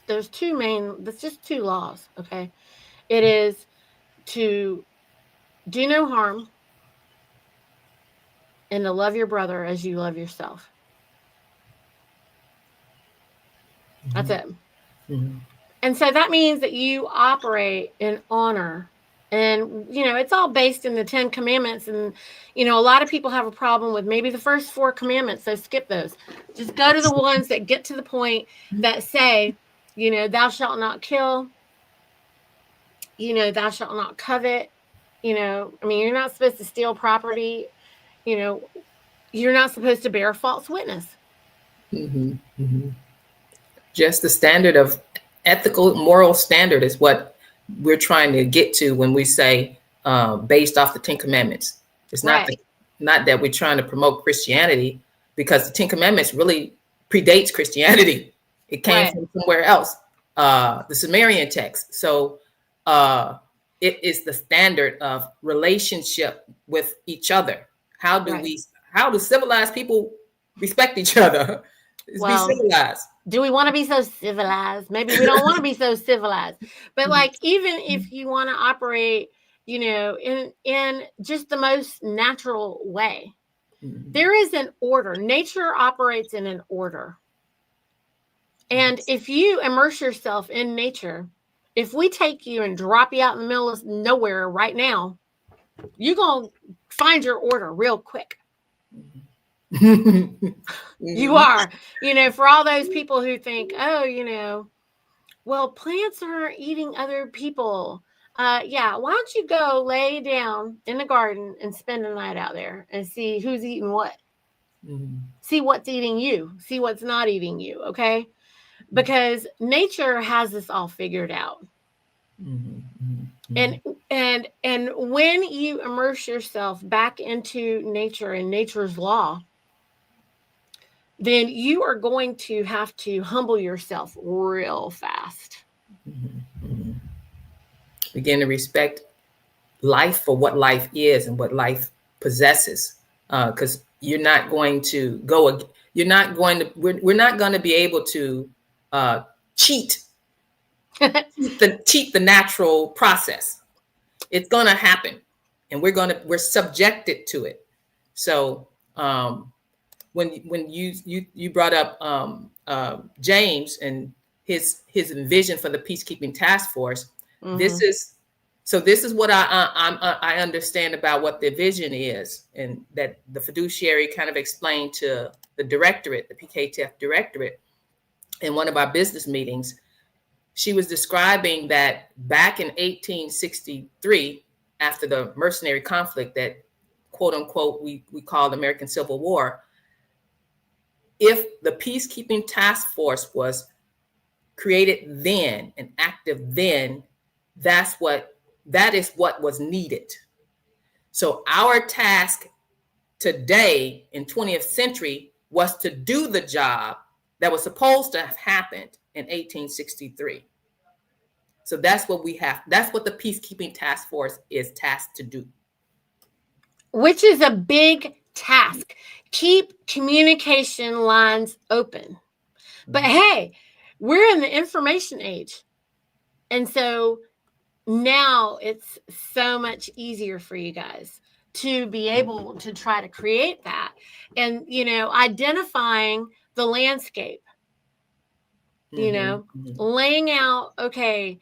There's just two laws, okay? It is to do no harm and to love your brother as you love yourself. That's it. And so that means that you operate in honor. And, it's all based in the 10 commandments. And, a lot of people have a problem with maybe the first 4 commandments. So skip those. Just go to the ones that get to the point that say, thou shalt not kill, thou shalt not covet. You're not supposed to steal property. You're not supposed to bear false witness. Just the standard of ethical, moral standard is what we're trying to get to when we say based off the 10 Commandments. It's not Right. Not that we're trying to promote Christianity, because the 10 Commandments really predates Christianity. It came from somewhere else, the Sumerian text. So it is the standard of relationship with each other. How do civilized people respect each other? Be civilized. Do we want to be so civilized? Maybe we don't want to be so civilized. But even if you want to operate, in just the most natural way, there is an order. Nature operates in an order. And if you immerse yourself in nature, if we take you and drop you out in the middle of nowhere right now, you're going to find your order real quick. You are, for all those people who think, well, plants are eating other people. Yeah, why don't you go lay down in the garden and spend the night out there and see who's eating what? See what's eating you. See what's not eating you, okay? Because nature has this all figured out. And when you immerse yourself back into nature and nature's law, then you are going to have to humble yourself real fast. Begin to respect life for what life is and what life possesses. Because we're not going to be able to cheat the natural process. It's going to happen, and we're subjected to it. So when you brought up James and his vision for the peacekeeping task force, this is what I understand about what the vision is, and that the fiduciary kind of explained to the directorate, the PKTF directorate, in one of our business meetings. She was describing that back in 1863, after the mercenary conflict that, quote unquote, we call the American Civil War, if the peacekeeping task force was created then and active then, that's what that is what was needed. So our task today in 20th century was to do the job that was supposed to have happened in 1863. So that's what we have. That's what the Peacekeeping Task Force is tasked to do. Which is a big task. Keep communication lines open. But hey, we're in the information age. And so now it's so much easier for you guys to be able to try to create that. And, identifying the landscape, laying out, okay,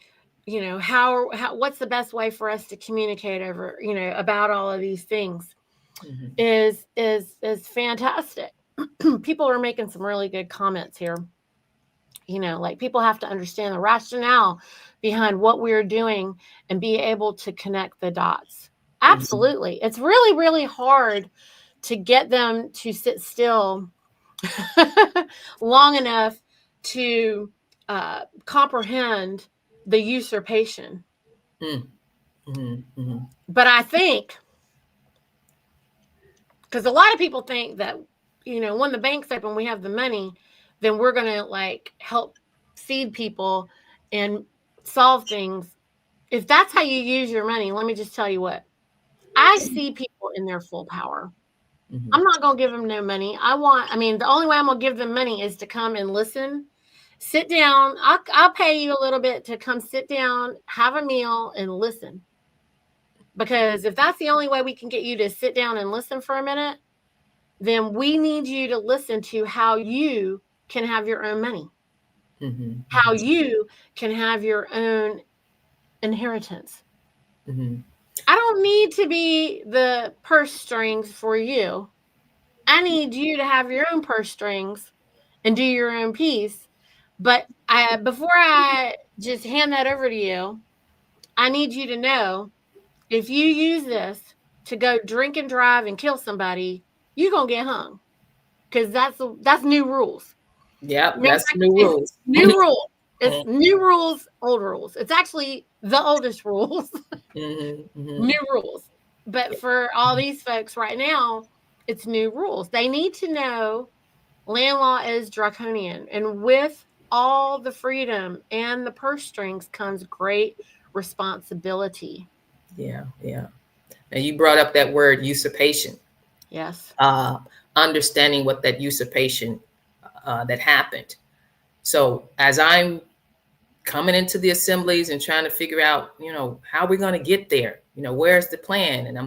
how what's the best way for us to communicate over, about all of these things is fantastic. People are making some really good comments here. Like people have to understand the rationale behind what we're doing and be able to connect the dots. Absolutely. It's really, really hard to get them to sit still long enough to comprehend the usurpation. But I think, because a lot of people think that, when the bank's open, we have the money, then we're going to like help feed people and solve things. If that's how you use your money, let me just tell you what, I see people in their full power. I'm not going to give them no money. The only way I'm going to give them money is to come and listen, sit down. I'll pay you a little bit to come sit down, have a meal, and listen. Because if that's the only way we can get you to sit down and listen for a minute, then we need you to listen to how you can have your own money, how you can have your own inheritance. I don't need to be the purse strings for you. I need you to have your own purse strings and do your own piece. But before I just hand that over to you, I need you to know, if you use this to go drink and drive and kill somebody, you're going to get hung. Because that's new rules. Yep, that's new rules. New rules. It's new rules, old rules. It's actually the oldest rules. New rules. But for all these folks right now, it's new rules. They need to know land law is draconian. And with all the freedom and the purse strings comes great responsibility. Yeah. And you brought up that word usurpation. Yes. Understanding what that usurpation that happened. So as I'm coming into the assemblies and trying to figure out, how we're going to get there, where's the plan? And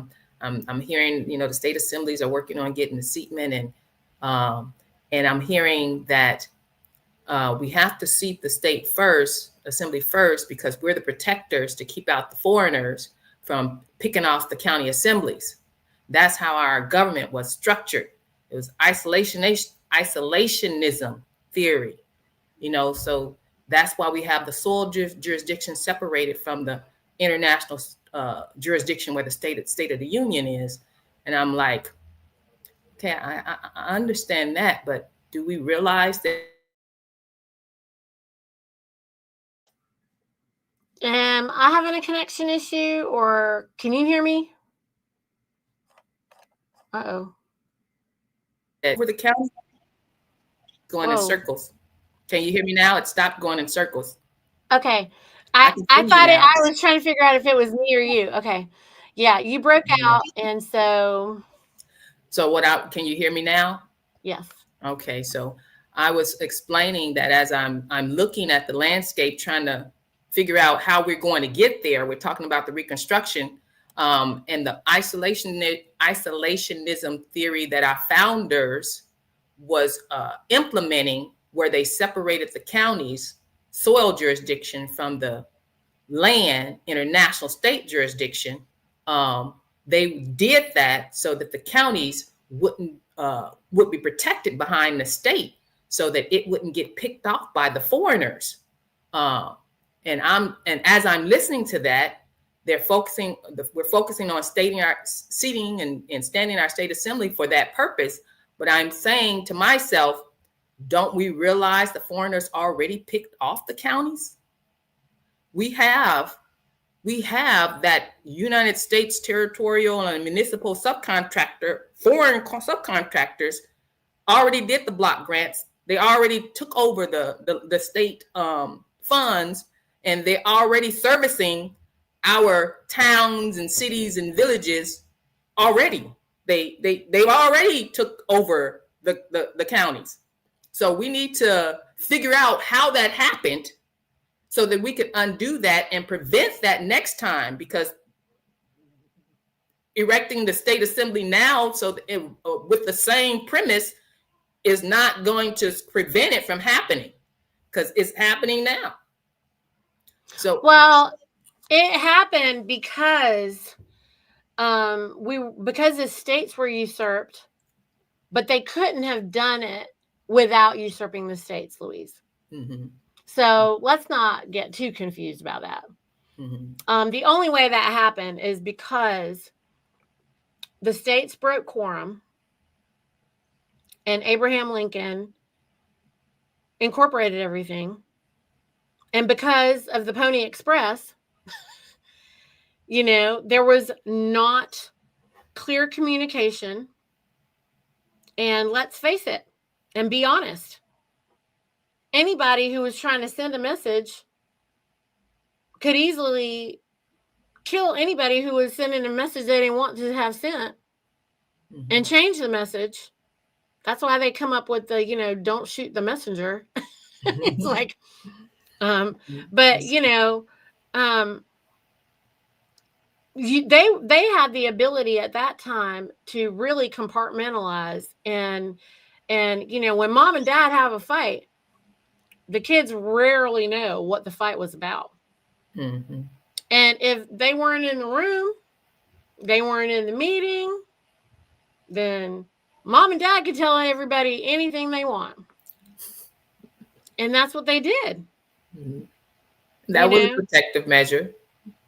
I'm hearing, the state assemblies are working on getting the seatmen, and I'm hearing that we have to seat the state first, assembly first, because we're the protectors to keep out the foreigners from picking off the county assemblies. That's how our government was structured. It was isolationism theory, so that's why we have the soil jurisdiction separated from the international jurisdiction where the state of the union is. And I'm like, okay, I understand that, but do we realize that? Am I having a connection issue, or can you hear me? Uh-oh. For the county going in circles. Can you hear me now? It stopped going in circles. Okay. I thought I was trying to figure out if it was me or you. Okay. Yeah, you broke out, and so. So can you hear me now? Yes. Okay, so I was explaining that as I'm looking at the landscape, trying to figure out how we're going to get there. We're talking about the Reconstruction and the isolationism theory that our founders was implementing, where they separated the counties' soil jurisdiction from the land international state jurisdiction. They did that so that the counties would be protected behind the state, so that it wouldn't get picked off by the foreigners. And as I'm listening to that, we're focusing on seating and standing our state assembly for that purpose. But I'm saying to myself, don't we realize the foreigners already picked off the counties? We have we have that United States territorial and municipal subcontractor, foreign subcontractors already did the block grants. They already took over the state funds, and they're already servicing our towns and cities and villages already. They already took over the counties. So we need to figure out how that happened so that we could undo that and prevent that next time, because erecting the state assembly now with the same premise is not going to prevent it from happening, because it's happening now. So well, it happened because because the states were usurped, but they couldn't have done it without usurping the states, Louise. mm-hmm. So let's not get too confused about that. Mm-hmm. The only way that happened is because the states broke quorum and Abraham Lincoln incorporated everything. And because of the Pony Express, there was not clear communication. And let's face it and be honest, anybody who was trying to send a message could easily kill anybody who was sending a message they didn't want to have sent, mm-hmm. and change the message. That's why they come up with the, don't shoot the messenger. It's like, but they had the ability at that time to really compartmentalize and when mom and dad have a fight, the kids rarely know what the fight was about. Mm-hmm. And if they weren't in the room, they weren't in the meeting, then mom and dad could tell everybody anything they want. And that's what they did. Mm-hmm. That was a protective measure.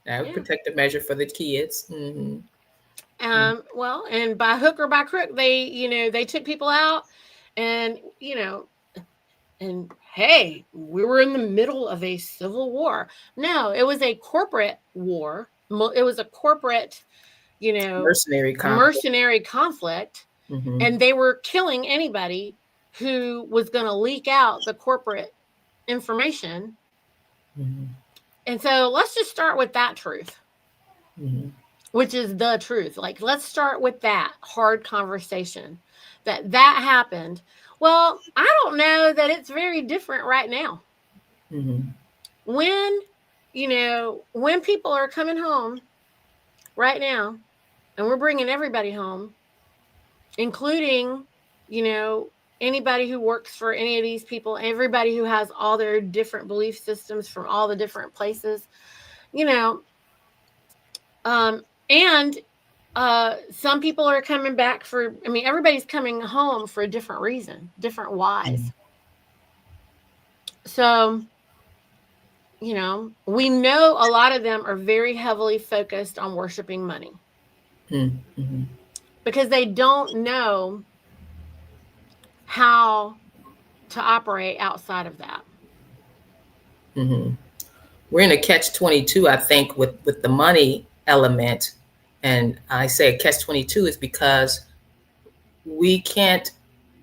That was a protective measure for the kids. Mm-hmm. Well, and by hook or by crook, they took people out, and and hey, we were in the middle of a civil war. No, it was a corporate war. It was a corporate, mercenary conflict. Mm-hmm. And they were killing anybody who was going to leak out the corporate information. Mm-hmm. And so let's just start with that truth, mm-hmm. which is the truth. Like, let's start with that hard conversation that happened. Well, I don't know that it's very different right now. Mm-hmm. When people are coming home right now, and we're bringing everybody home, including, anybody who works for any of these people, everybody who has all their different belief systems from all the different places, and some people are coming back everybody's coming home for a different reason, different whys. Mm-hmm. So, we know a lot of them are very heavily focused on worshiping money. Mm-hmm. Because they don't know how to operate outside of that. Mm-hmm. We're in a catch-22, I think, with the money element. And I say catch-22 is because we can't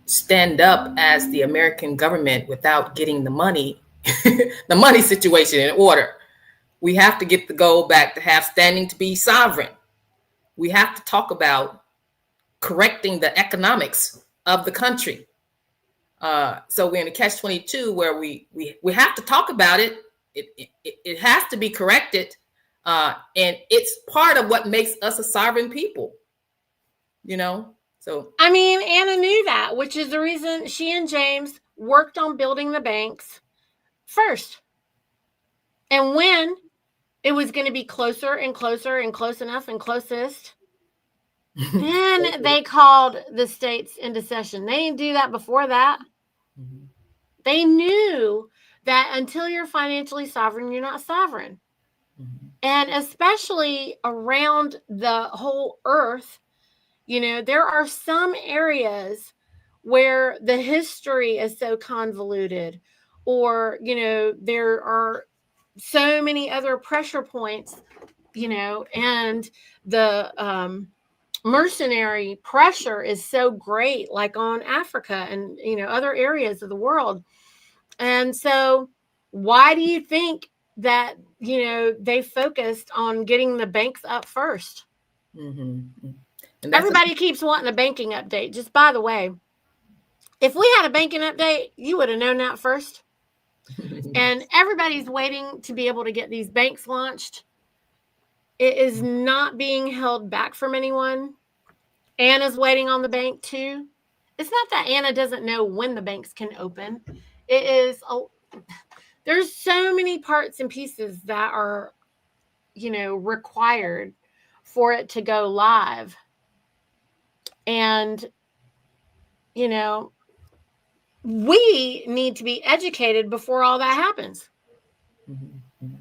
stand up as the American government without getting the money, the money situation in order. We have to get the goal back to have standing to be sovereign. We have to talk about correcting the economics of the country. So we're in a catch-22 where we have to talk about it. It has to be corrected. And it's part of what makes us a sovereign people, So Anna knew that, which is the reason she and James worked on building the banks first. And when it was going to be closer and closer and close enough and closest, then they called the states into session. They didn't do that before that. Mm-hmm. They knew that until you're financially sovereign, you're not sovereign. Mm-hmm. And especially around the whole earth, there are some areas where the history is so convoluted, or, so many other pressure points, and the mercenary pressure is so great, like on Africa and other areas of the world. And so, why do you think that they focused on getting the banks up first? Mm-hmm. And Everybody keeps wanting a banking update. Just by the way, if we had a banking update, you would have known that first. And everybody's waiting to be able to get these banks launched. It is not being held back from anyone. Anna's waiting on the bank too. It's not that Anna doesn't know when the banks can open. It is there's so many parts and pieces that are required for it to go live. And we need to be educated before all that happens. Mm-hmm.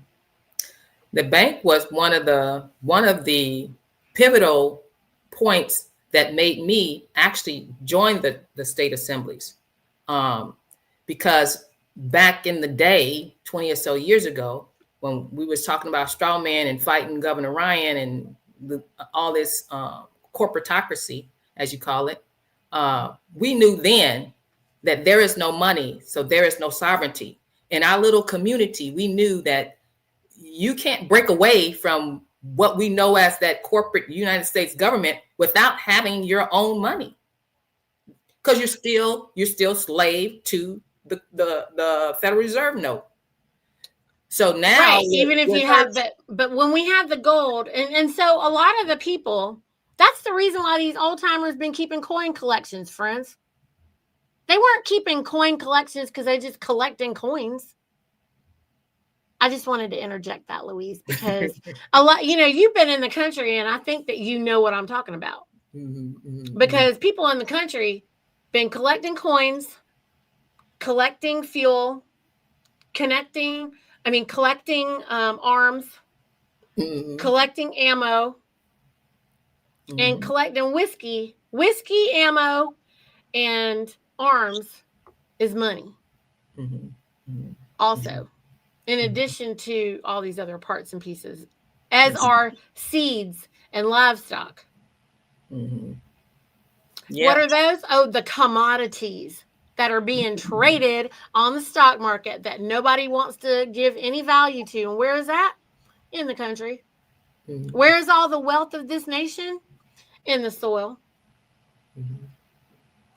The bank was one of the pivotal points that made me actually join the state assemblies, because back in the day, 20 or so years ago, when we was talking about straw man and fighting Governor Ryan and all this corporatocracy, as you call it, we knew then that there is no money, so there is no sovereignty. In our little community, we knew that you can't break away from what we know as that corporate United States government without having your own money, because you're still slave to the Federal Reserve note. So now, right, even if you have that, but when we have the gold, and so a lot of the people, that's the reason why these old timers been keeping coin collections, friends. They weren't keeping coin collections because they just collecting coins. I just wanted to interject that, Louise, because a lot, you've been in the country, and I think that you know what I'm talking about. Because people in the country been collecting coins, collecting fuel, collecting arms, collecting ammo, and collecting whiskey, ammo, and arms is money. Also, in addition to all these other parts and pieces, as are seeds and livestock. Yeah. What are those? Oh, the commodities that are being traded on the stock market that nobody wants to give any value to. And where is that? In the country. Where is all the wealth of this nation? In the soil.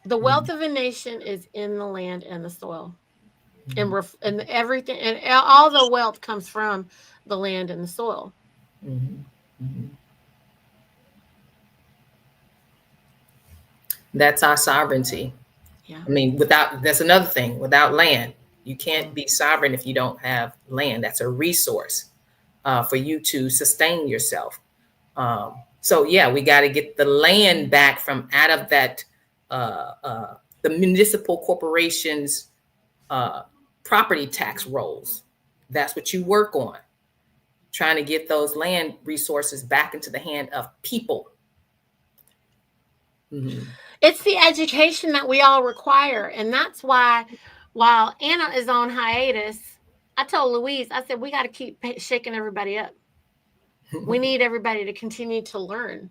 The wealth of a nation is in the land and the soil. And everything, and all the wealth comes from the land and the soil. That's our sovereignty. Yeah. I mean, that's another thing. Without land, you can't be sovereign if you don't have land. That's a resource for you to sustain yourself. So yeah, we got to get the land back from out of that the municipal corporations property tax rolls. That's what you work on, trying to get those land resources back into the hand of people. It's the education that we all require. And that's why, while Anna is on hiatus, I told Louise, I said, we got to keep shaking everybody up. We need everybody to continue to learn.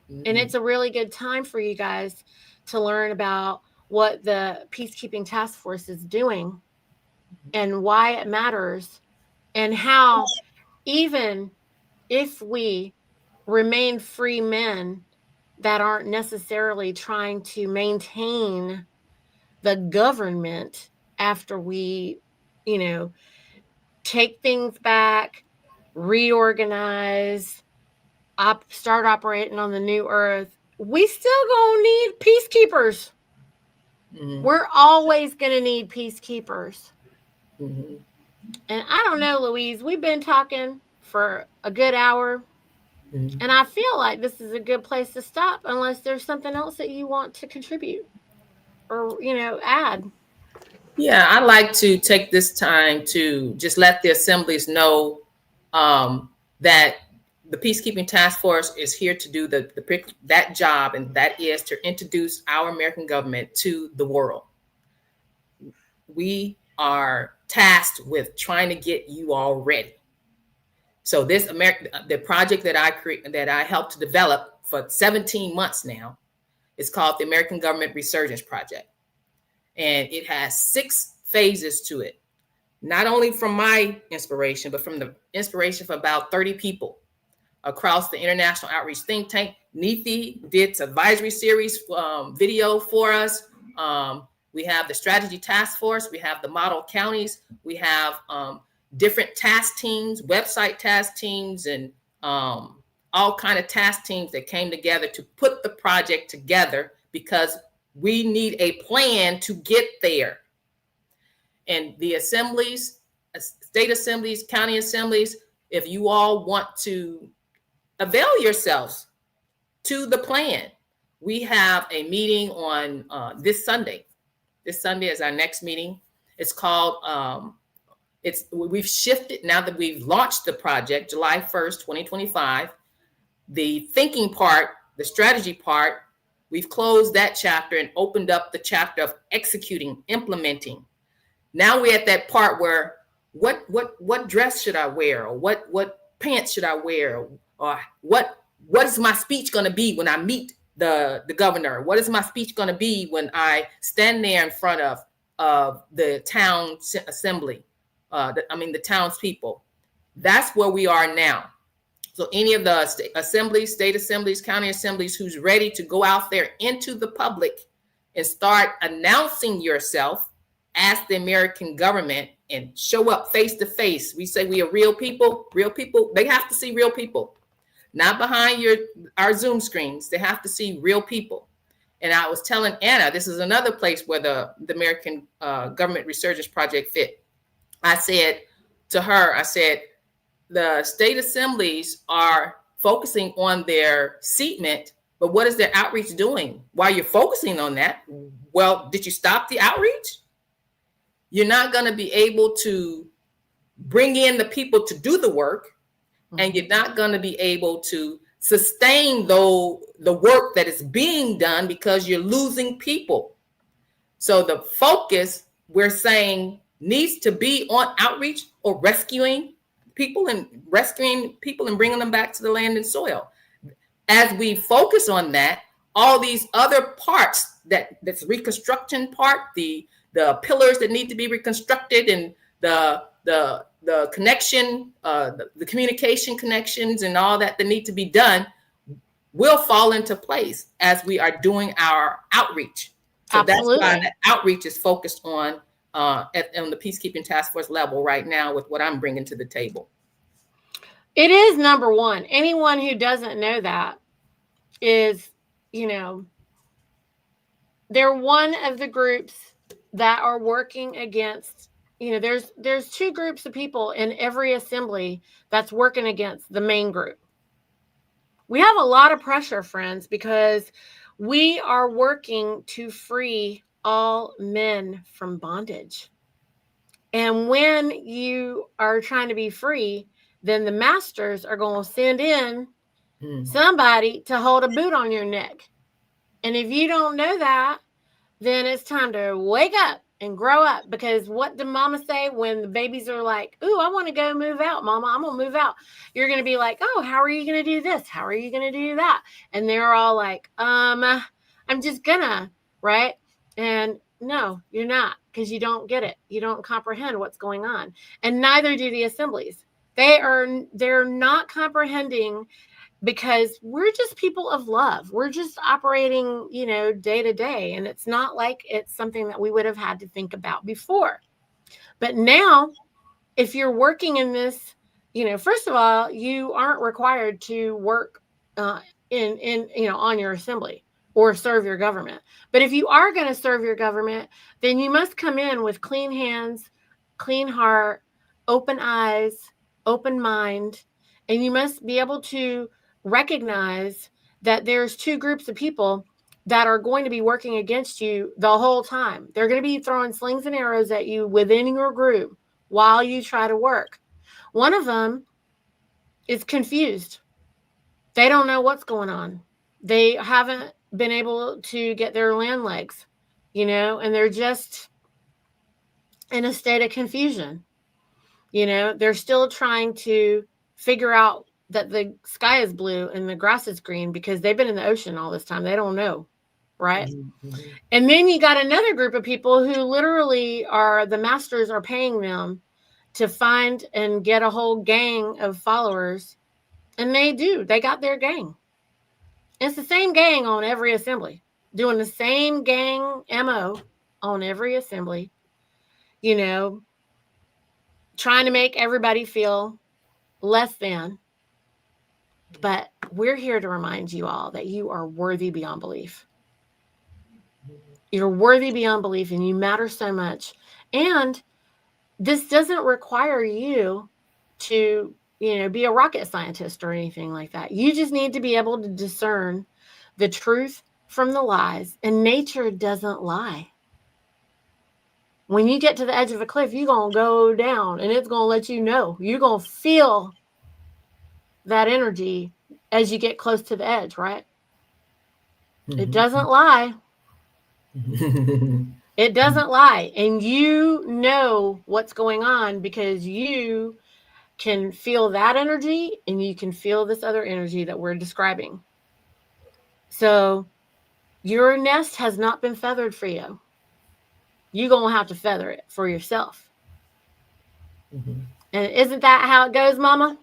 And it's a really good time for you guys to learn about what the Peacekeeping Task Force is doing and why it matters, and how even if we remain free men that aren't necessarily trying to maintain the government after we, take things back, reorganize, start operating on the new earth, we still gonna need peacekeepers. We're always gonna need peacekeepers. And I don't know, Louise, we've been talking for a good hour. And I feel like this is a good place to stop, unless there's something else that you want to contribute or, add. Yeah, I'd like to take this time to just let the assemblies know that the Peacekeeping Task Force is here to do that job, and that is to introduce our American government to the world. We are tasked with trying to get you all ready. So the project that I helped to develop for 17 months now is called the American Government Resurgence Project. And it has 6 phases to it. Not only from my inspiration, but from the inspiration of about 30 people across the International Outreach Think Tank. Niti did advisory series video for us. We have the Strategy Task Force. We have the Model Counties. We have different task teams, website task teams, and all kind of task teams that came together to put the project together because we need a plan to get there. And the assemblies, state assemblies, county assemblies, if you all want to avail yourselves to the plan, we have a meeting on this Sunday. This Sunday is our next meeting. It's called, we've shifted now that we've launched the project, July 1st, 2025. The thinking part, the strategy part, we've closed that chapter and opened up the chapter of executing, implementing. Now we're at that part where what dress should I wear, or what pants should I wear, or what is my speech going to be when I meet the governor? What is my speech going to be when I stand there in front of the town assembly? The townspeople. That's where we are now. So any of the assemblies, state assemblies, county assemblies who's ready to go out there into the public and start announcing yourself as the American government and show up face to face. We say we are real people. Real people, they have to see real people, not behind our Zoom screens. They have to see real people. And I was telling Anna, this is another place where the American Government Resurgence Project fit. I said to her, the state assemblies are focusing on their seatment, but what is their outreach doing while you're focusing on that? Well, did you stop the outreach? You're not going to be able to bring in the people to do the work, and you're not going to be able to sustain the work that is being done because you're losing people. So the focus, we're saying, needs to be on outreach or rescuing people and bringing them back to the land and soil. As we focus on that, all these other parts, that's reconstruction part, the pillars that need to be reconstructed, and the connection, the communication connections, and all that need to be done, will fall into place as we are doing our outreach. So Absolutely. That's why the outreach is focused on the peacekeeping task force level right now with what I'm bringing to the table. It is number one. Anyone who doesn't know that is, they're one of the groups that are working against, there's 2 groups of people in every assembly that's working against the main group. We have a lot of pressure, friends, because we are working to free all men from bondage. And when you are trying to be free, then the masters are going to send in somebody to hold a boot on your neck. And if you don't know that, then it's time to wake up and grow up. Because what did mama say when the babies are like, ooh, I want to go move out, mama, I'm going to move out. You're going to be like, oh, how are you going to do this? How are you going to do that? And they're all like, I'm just gonna, right? And no, you're not, because you don't get it. You don't comprehend what's going on. And neither do the assemblies. They're not comprehending, because we're just people of love. We're just operating, day to day. And it's not like it's something that we would have had to think about before. But now, if you're working in this, first of all, you aren't required to work on your assembly or serve your government. But if you are going to serve your government, then you must come in with clean hands, clean heart, open eyes, open mind, and you must be able to recognize that there's 2 groups of people that are going to be working against you the whole time. They're going to be throwing slings and arrows at you within your group while you try to work. One of them is confused. They don't know what's going on. They haven't been able to get their land legs, and they're just in a state of confusion. They're still trying to figure out that the sky is blue and the grass is green because they've been in the ocean all this time. They don't know, right? Mm-hmm. And then you got another group of people who literally are the masters are paying them to find and get a whole gang of followers. And they got their gang. It's the same gang on every assembly, doing the same gang MO on every assembly, you know, trying to make everybody feel less than. But we're here to remind you all that you are worthy beyond belief. You're worthy beyond belief and you matter so much. And this doesn't require you to, be a rocket scientist or anything like that. You just need to be able to discern the truth from the lies. And nature doesn't lie. When you get to the edge of a cliff, you're going to go down and it's going to let you know. You're going to feel that energy as you get close to the edge, right? Mm-hmm. It doesn't lie. It doesn't lie. And you know what's going on because you can feel that energy and you can feel this other energy that we're describing. So your nest has not been feathered for you. You're going to have to feather it for yourself. Mm-hmm. And isn't that how it goes, Mama?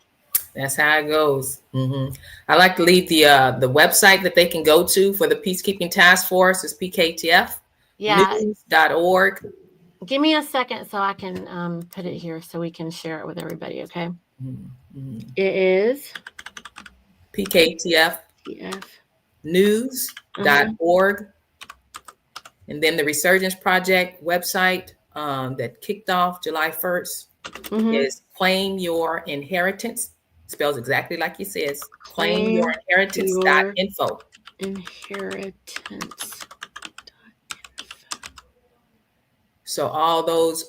That's how it goes. Mm-hmm. I like to leave the website that they can go to for the Peacekeeping Task Force is pktfnews.org. Give me a second so I can put it here so we can share it with everybody, okay? Mm-hmm. It is pktfnews.org. And then the Resurgence Project website that kicked off July 1st is Claim Your Inheritance. Spells exactly like it says. ClaimYourInheritance.info. Inheritance. So all those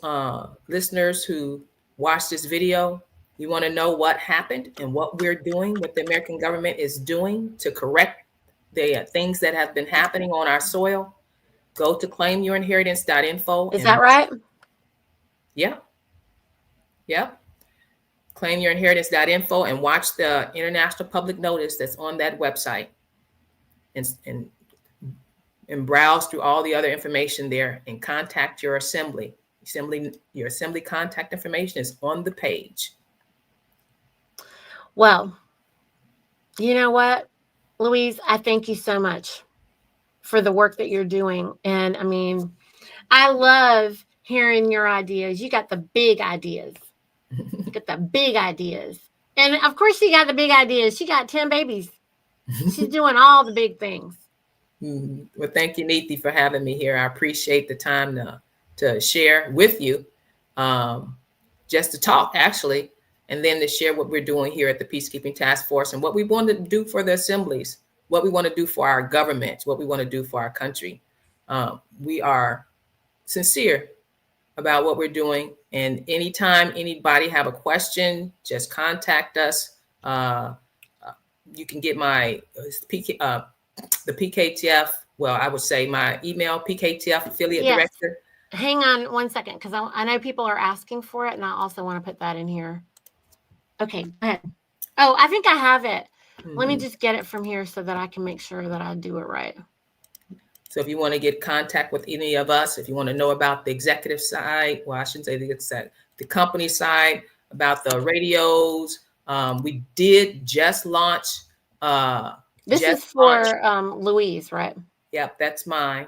listeners who watch this video, you want to know what happened and what we're doing, what the American government is doing to correct the things that have been happening on our soil, go to claimyourinheritance.info. Is that right? Yeah. Yep. Claimyourinheritance.info and watch the international public notice that's on that website and browse through all the other information there and contact your assembly. Your assembly contact information is on the page. Well, you know what, Louise, I thank you so much for the work that you're doing. And I mean, I love hearing your ideas. You got the big ideas. You got the big ideas. And of course, she got the big ideas. She got 10 babies. She's doing all the big things. Well, thank you, Niti, for having me here. I appreciate the time to share with you, just to talk, actually, and then to share what we're doing here at the Peacekeeping Task Force and what we want to do for the assemblies, what we want to do for our government, what we want to do for our country. We are sincere about what we're doing. And anytime anybody have a question, just contact us. You can get my the PKTF, well, I would say my email, PKTF affiliate director. Hang on one second, because I know people are asking for it, and I also want to put that in here. Okay, go ahead. Oh, I think I have it. Let me just get it from here so that I can make sure that I do it right. So if you want to get contact with any of us, if you want to know about the executive side, well, I shouldn't say the company side, about the radios, we did just launch. This is for Louise, right? Yep, that's mine.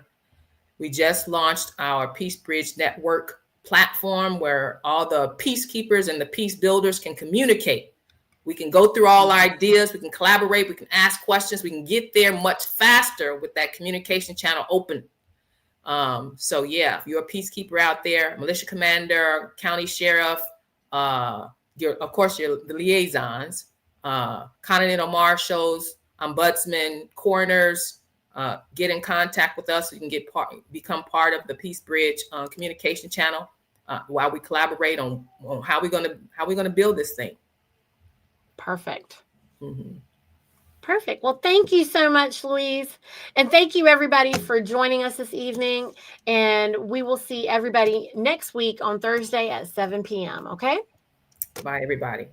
We just launched our Peace Bridge Network platform where all the peacekeepers and the peace builders can communicate. We can go through all ideas, we can collaborate, we can ask questions, we can get there much faster with that communication channel open. So yeah, if you're a peacekeeper out there, militia commander, county sheriff, of course, the liaisons, continental marshals, ombudsmen, coroners, get in contact with us. So you can become part of the Peace Bridge communication channel while we collaborate on how we're gonna build this thing. Perfect. Perfect. Well, thank you so much, Louise. And thank you, everybody, for joining us this evening. And we will see everybody next week on Thursday at 7 p.m. Okay? Bye, everybody.